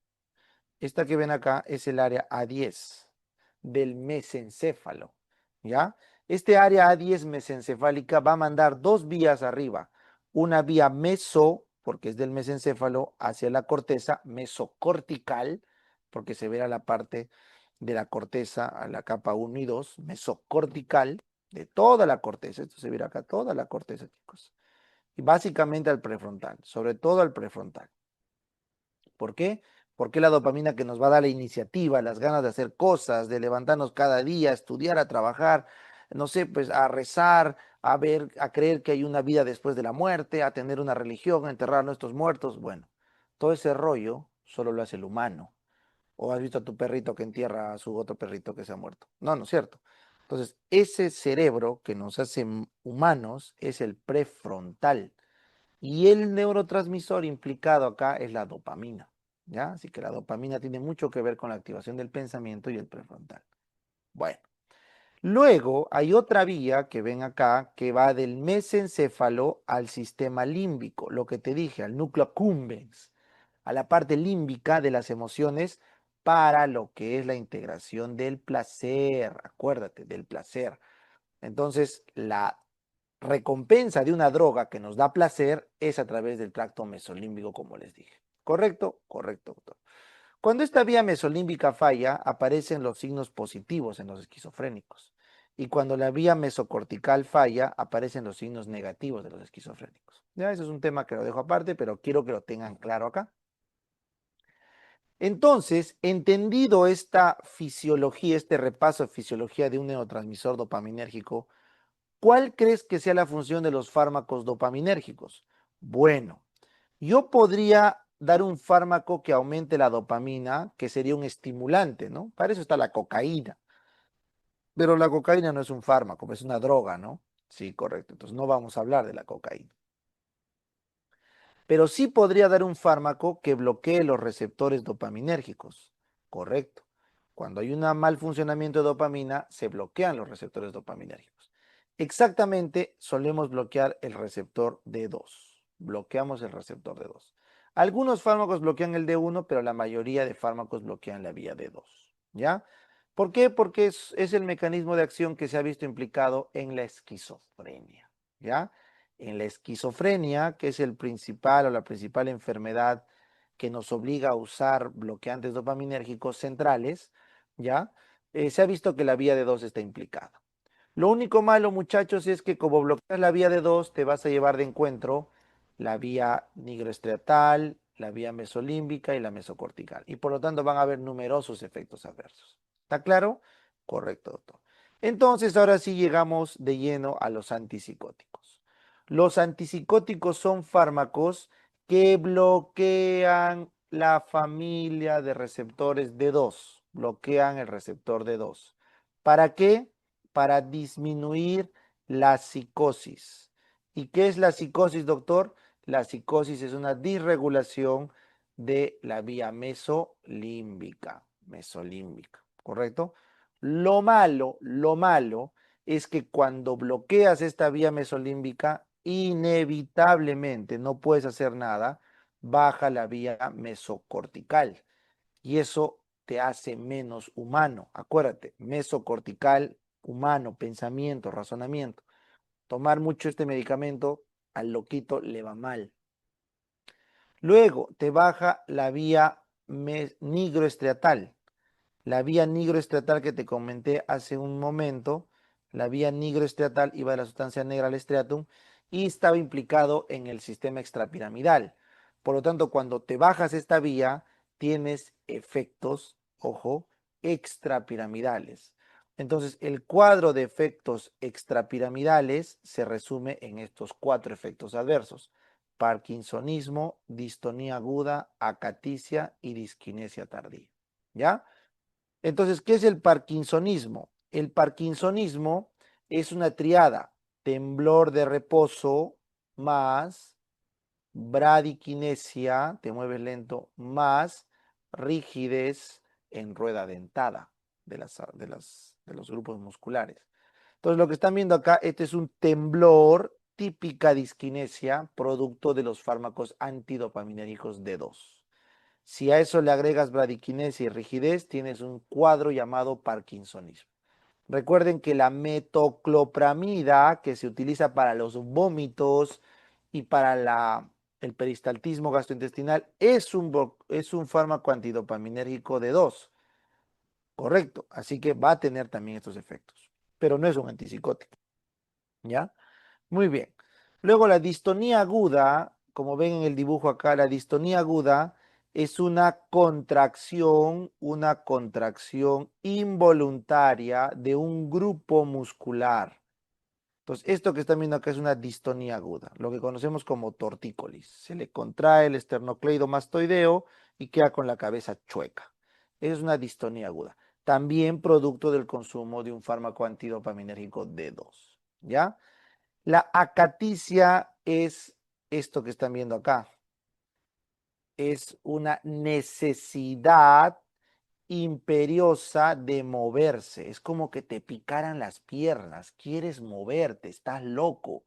esta que ven acá es el área A10 del mesencéfalo, ¿ya? Este área A10 mesencefálica va a mandar dos vías arriba, una vía meso, porque es del mesencéfalo, hacia la corteza, mesocortical, porque se verá la parte de la corteza a la capa 1 y 2, mesocortical, de toda la corteza, esto se verá acá, toda la corteza, chicos, y básicamente al prefrontal, sobre todo al prefrontal. ¿Por qué? Porque la dopamina que nos va a dar la iniciativa, las ganas de hacer cosas, de levantarnos cada día, a estudiar, a trabajar, no sé, pues a rezar, a ver, a creer que hay una vida después de la muerte, a tener una religión, a enterrar a nuestros muertos. Bueno, todo ese rollo solo lo hace el humano. ¿O has visto a tu perrito que entierra a su otro perrito que se ha muerto? No, no es cierto. Entonces, ese cerebro que nos hace humanos es el prefrontal. Y el neurotransmisor implicado acá es la dopamina, ¿ya? Así que la dopamina tiene mucho que ver con la activación del pensamiento y el prefrontal. Bueno, luego hay otra vía que ven acá que va del mesencéfalo al sistema límbico, lo que te dije, al núcleo accumbens, a la parte límbica de las emociones para lo que es la integración del placer, acuérdate, del placer. Entonces, la recompensa de una droga que nos da placer es a través del tracto mesolímbico, como les dije. ¿Correcto? Correcto, doctor. Cuando esta vía mesolímbica falla, aparecen los signos positivos en los esquizofrénicos. Y cuando la vía mesocortical falla, aparecen los signos negativos de los esquizofrénicos. Ya, eso es un tema que lo dejo aparte, pero quiero que lo tengan claro acá. Entonces, entendido esta fisiología, este repaso de fisiología de un neurotransmisor dopaminérgico, ¿cuál crees que sea la función de los fármacos dopaminérgicos? Bueno, yo podría dar un fármaco que aumente la dopamina, que sería un estimulante, ¿no? Para eso está la cocaína. Pero la cocaína no es un fármaco, es una droga, ¿no? Sí, correcto. Entonces no vamos a hablar de la cocaína. Pero sí podría dar un fármaco que bloquee los receptores dopaminérgicos. Correcto. Cuando hay un mal funcionamiento de dopamina, se bloquean los receptores dopaminérgicos. Exactamente, solemos bloquear el receptor D2. Bloqueamos el receptor D2. Algunos fármacos bloquean el D1, pero la mayoría de fármacos bloquean la vía D2. ¿Ya? ¿Por qué? Porque es el mecanismo de acción que se ha visto implicado en la esquizofrenia. ¿Ya? En la esquizofrenia, que es el principal o la principal enfermedad que nos obliga a usar bloqueantes dopaminérgicos centrales, ¿ya? Se ha visto que la vía de 2 está implicada. Lo único malo, muchachos, es que como bloqueas la vía de 2, te vas a llevar de encuentro la vía nigroestriatal, la vía mesolímbica y la mesocortical. Y por lo tanto van a haber numerosos efectos adversos. ¿Está claro? Correcto, doctor. Entonces, ahora sí llegamos de lleno a los antipsicóticos. Los antipsicóticos son fármacos que bloquean la familia de receptores D2, bloquean el receptor D2. ¿Para qué? Para disminuir la psicosis. ¿Y qué es la psicosis, doctor? La psicosis es una disregulación de la vía mesolímbica, ¿correcto? Lo malo es que cuando bloqueas esta vía mesolímbica, inevitablemente, no puedes hacer nada, baja la vía mesocortical y eso te hace menos humano. Acuérdate, mesocortical, humano, pensamiento, razonamiento. Tomar mucho este medicamento al loquito le va mal. Luego te baja la vía nigroestriatal. La vía nigroestriatal que te comenté hace un momento, la vía nigroestriatal iba de la sustancia negra al estriatum y estaba implicado en el sistema extrapiramidal. Por lo tanto, cuando te bajas esta vía, tienes efectos, ojo, extrapiramidales. Entonces, el cuadro de efectos extrapiramidales se resume en estos 4 efectos adversos: parkinsonismo, distonía aguda, acaticia y disquinesia tardía. ¿Ya? Entonces, ¿qué es el parkinsonismo? El parkinsonismo es una triada: temblor de reposo más bradiquinesia, te mueves lento, más rigidez en rueda dentada de los grupos musculares. Entonces, lo que están viendo acá, este es un temblor, típica disquinesia, producto de los fármacos antidopaminérgicos D2. Si a eso le agregas bradiquinesia y rigidez, tienes un cuadro llamado parkinsonismo. Recuerden que la metoclopramida, que se utiliza para los vómitos y para el peristaltismo gastrointestinal, es un fármaco antidopaminérgico de 2. Correcto. Así que va a tener también estos efectos. Pero no es un antipsicótico. ¿Ya? Muy bien. Luego la distonía aguda, como ven en el dibujo acá, la distonía aguda es una contracción involuntaria de un grupo muscular. Entonces, esto que están viendo acá es una distonía aguda, lo que conocemos como tortícolis. Se le contrae el esternocleidomastoideo y queda con la cabeza chueca. Esa es una distonía aguda. también producto del consumo de un fármaco antidopaminérgico D2, ¿ya? La acaticia es esto que están viendo acá. Es una necesidad imperiosa de moverse. Es como que te picaran las piernas, quieres moverte, estás loco.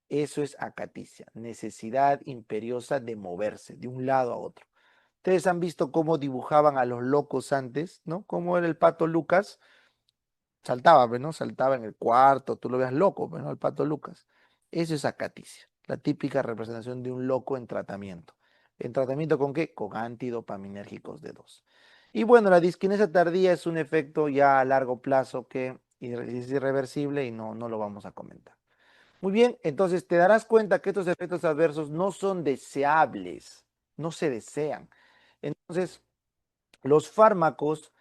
Eso es acaticia, necesidad imperiosa de moverse de un lado a otro. Ustedes han visto cómo dibujaban a los locos antes, ¿no? Cómo era el pato Lucas. Saltaba, pues, ¿no? Saltaba en el cuarto, tú lo veas loco, pues, ¿no? El pato Lucas. Eso es acaticia, la típica representación de un loco en tratamiento. ¿En tratamiento con qué? Con antidopaminérgicos de dos. Y bueno, la disquinesia tardía es un efecto ya a largo plazo que es irreversible y no lo vamos a comentar. Muy bien, entonces te darás cuenta que estos efectos adversos no son deseables, no se desean. Entonces, los fármacos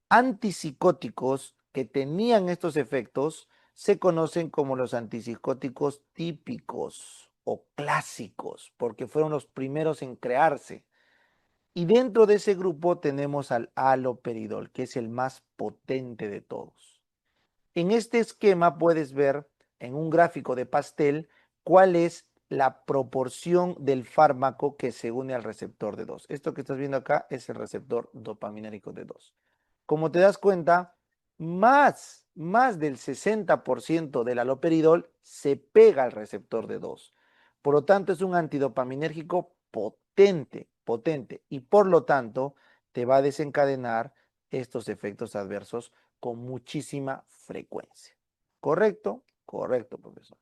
antipsicóticos que tenían estos efectos se conocen como los antipsicóticos típicos o clásicos, porque fueron los primeros en crearse. Y dentro de ese grupo tenemos al haloperidol, que es el más potente de todos. En este esquema puedes ver en un gráfico de pastel cuál es la proporción del fármaco que se une al receptor de 2. Esto que estás viendo acá es el receptor dopaminérgico de 2. Como te das cuenta, más del 60% del haloperidol se pega al receptor de 2. Por lo tanto, es un antidopaminérgico potente, potente, y por lo tanto te va a desencadenar estos efectos adversos con muchísima frecuencia. ¿Correcto? Correcto, profesor.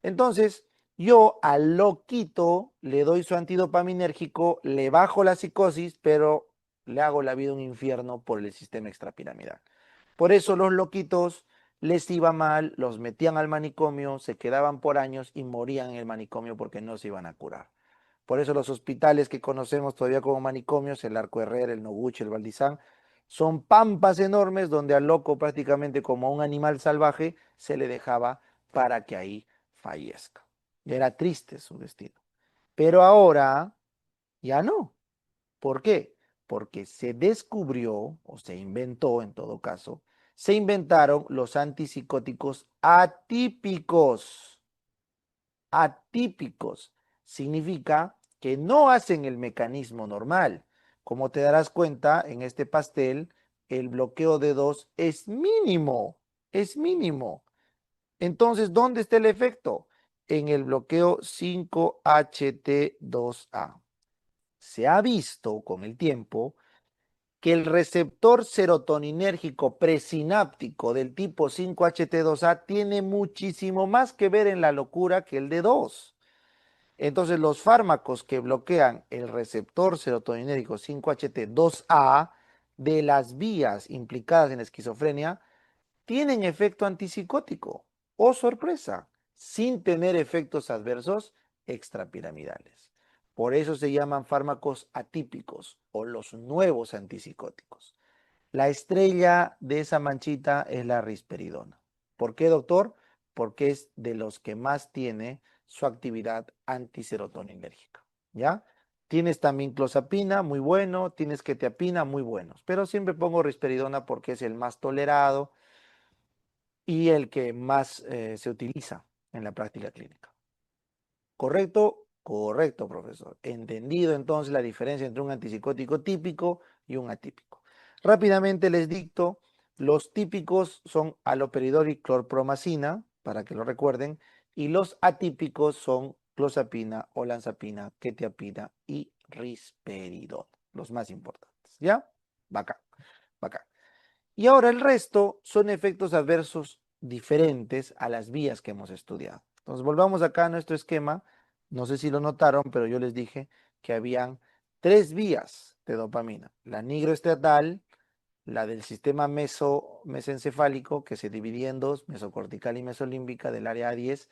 Entonces, yo al loquito le doy su antidopaminérgico, le bajo la psicosis, pero le hago la vida un infierno por el sistema extrapiramidal. Por eso los loquitos les iba mal, los metían al manicomio, se quedaban por años y morían en el manicomio porque no se iban a curar. Por eso los hospitales que conocemos todavía como manicomios, el Arco Herrera, el Noguchi, el Valdizán, son pampas enormes donde al loco prácticamente como a un animal salvaje se le dejaba para que ahí fallezca. Y era triste su destino. Pero ahora ya no. ¿Por qué? Porque se descubrió, o se inventó en todo caso, se inventaron los antipsicóticos atípicos. Atípicos significa que no hacen el mecanismo normal. Como te darás cuenta, en este pastel, el bloqueo de 2 es mínimo, es mínimo. Entonces, ¿dónde está el efecto? En el bloqueo 5HT2A. Se ha visto con el tiempo que el receptor serotoninérgico presináptico del tipo 5HT2A tiene muchísimo más que ver en la locura que el de 2. Entonces, los fármacos que bloquean el receptor serotoninérgico 5HT2A de las vías implicadas en la esquizofrenia tienen efecto antipsicótico, oh sorpresa, sin tener efectos adversos extrapiramidales. Por eso se llaman fármacos atípicos o los nuevos antipsicóticos. La estrella de esa manchita es la risperidona. ¿Por qué, doctor? Porque es de los que más tiene su actividad antiserotoninérgica. ¿Ya? Tienes también clozapina, muy bueno, tienes quetiapina, muy buenos, pero siempre pongo risperidona porque es el más tolerado y el que más se utiliza en la práctica clínica. ¿Correcto? Correcto, profesor. Entendido entonces la diferencia entre un antipsicótico típico y un atípico. Rápidamente les dicto, los típicos son haloperidol y clorpromacina, para que lo recuerden, y los atípicos son clozapina, olanzapina, quetiapina y risperidona, los más importantes. ¿Ya? Bacán, bacán. Y ahora el resto son efectos adversos diferentes a las vías que hemos estudiado. Entonces volvamos acá a nuestro esquema. No sé si lo notaron, pero yo les dije que habían tres vías de dopamina. La nigroestriatal, la del sistema mesencefálico, que se dividía en dos, mesocortical y mesolímbica del área A10.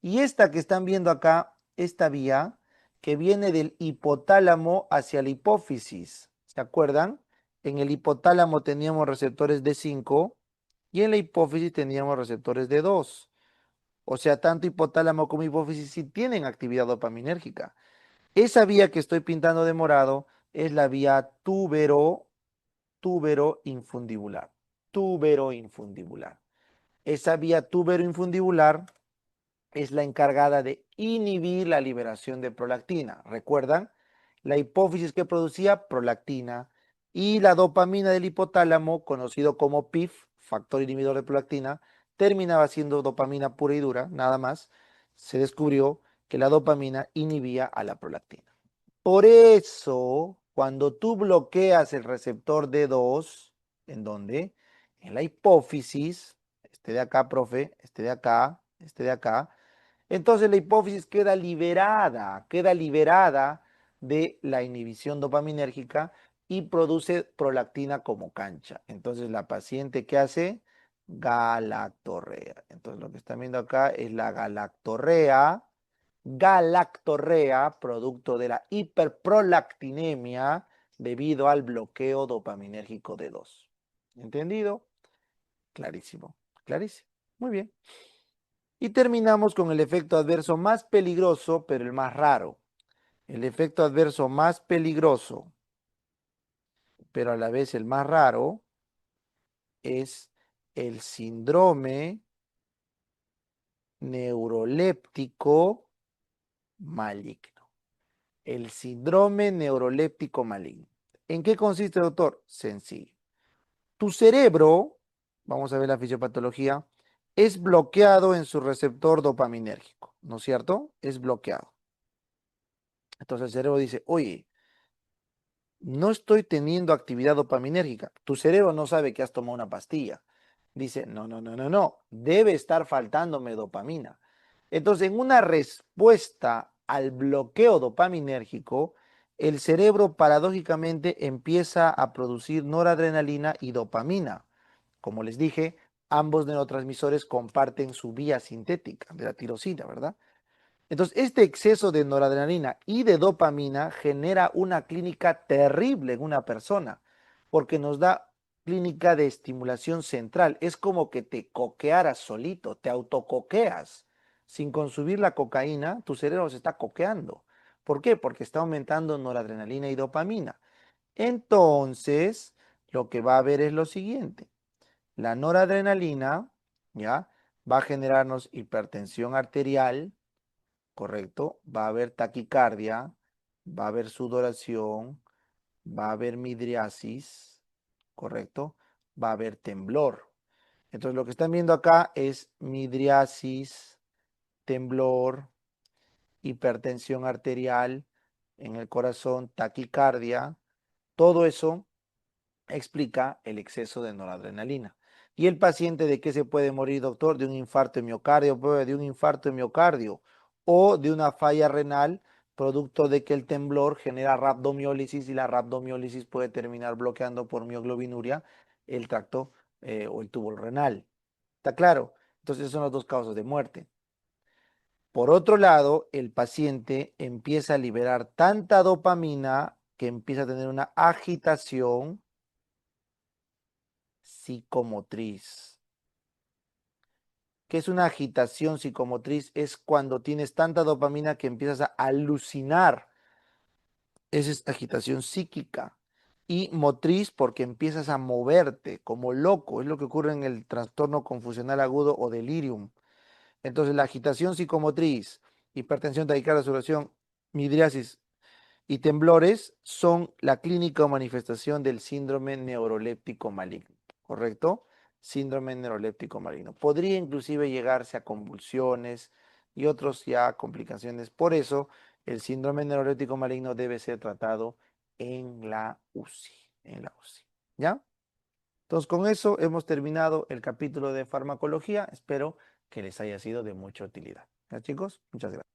Y esta que están viendo acá, esta vía que viene del hipotálamo hacia la hipófisis. ¿Se acuerdan? En el hipotálamo teníamos receptores de 5 y en la hipófisis teníamos receptores de 2. O sea, tanto hipotálamo como hipófisis sí tienen actividad dopaminérgica. Esa vía que estoy pintando de morado es la vía túbero infundibular. tuberoinfundibular. Esa vía tuberoinfundibular es la encargada de inhibir la liberación de prolactina. ¿Recuerdan? La hipófisis que producía prolactina y la dopamina del hipotálamo, conocido como PIF, factor inhibidor de prolactina, terminaba siendo dopamina pura y dura, nada más. Se descubrió que la dopamina inhibía a la prolactina. Por eso, cuando tú bloqueas el receptor D2, ¿en dónde? En la hipófisis, este de acá, profe, este de acá, este de acá, entonces la hipófisis queda liberada de la inhibición dopaminérgica y produce prolactina como cancha. Entonces la paciente, ¿qué hace? Galactorrea. Entonces lo que están viendo acá es la galactorrea, producto de la hiperprolactinemia debido al bloqueo dopaminérgico de 2. ¿Entendido? Clarísimo, clarísimo. Muy bien. Y terminamos con el efecto adverso más peligroso, pero el más raro. El efecto adverso más peligroso, pero a la vez el más raro, es el síndrome neuroléptico maligno. El síndrome neuroléptico maligno. ¿En qué consiste, doctor? Sencillo. Tu cerebro, vamos a ver la fisiopatología, es bloqueado en su receptor dopaminérgico, ¿no es cierto? Es bloqueado. Entonces el cerebro dice, oye, no estoy teniendo actividad dopaminérgica. Tu cerebro no sabe que has tomado una pastilla. Dice, no, no, no, no, no, debe estar faltándome dopamina. Entonces, en una respuesta al bloqueo dopaminérgico, el cerebro paradójicamente empieza a producir noradrenalina y dopamina. Como les dije, ambos neurotransmisores comparten su vía sintética de la tirosina, ¿verdad? Entonces, este exceso de noradrenalina y de dopamina genera una clínica terrible en una persona, porque nos da clínica de estimulación central. Es como que te coquearas solito, te autocoqueas. Sin consumir la cocaína, tu cerebro se está coqueando. ¿Por qué? Porque está aumentando noradrenalina y dopamina. Entonces, lo que va a haber es lo siguiente. La noradrenalina, ¿ya? Va a generarnos hipertensión arterial, ¿correcto? Va a haber taquicardia, va a haber sudoración, va a haber midriasis, ¿correcto? Va a haber temblor. Entonces lo que están viendo acá es midriasis, temblor, hipertensión arterial en el corazón, taquicardia, todo eso explica el exceso de noradrenalina. ¿Y el paciente de qué se puede morir, doctor? De un infarto de miocardio, de un infarto de miocardio o de una falla renal, producto de que el temblor genera rhabdomiólisis y la rhabdomiólisis puede terminar bloqueando por mioglobinuria el tracto o el tubo renal. ¿Está claro? Entonces, son las dos causas de muerte. Por otro lado, el paciente empieza a liberar tanta dopamina que empieza a tener una agitación psicomotriz. ¿Qué es una agitación psicomotriz? Es cuando tienes tanta dopamina que empiezas a alucinar. Esa es agitación psíquica. Y motriz porque empiezas a moverte como loco. Es lo que ocurre en el trastorno confusional agudo o delirium. Entonces, la agitación psicomotriz, hipertensión, taquicardia, sudoración, midriasis y temblores son la clínica o manifestación del síndrome neuroléptico maligno, ¿correcto? Síndrome neuroléptico maligno. Podría inclusive llegarse a convulsiones y otros ya complicaciones. Por eso, el síndrome neuroléptico maligno debe ser tratado en la UCI, en la UCI, ¿ya? Entonces, con eso hemos terminado el capítulo de farmacología. Espero que les haya sido de mucha utilidad. ¿Ya, chicos? Muchas gracias.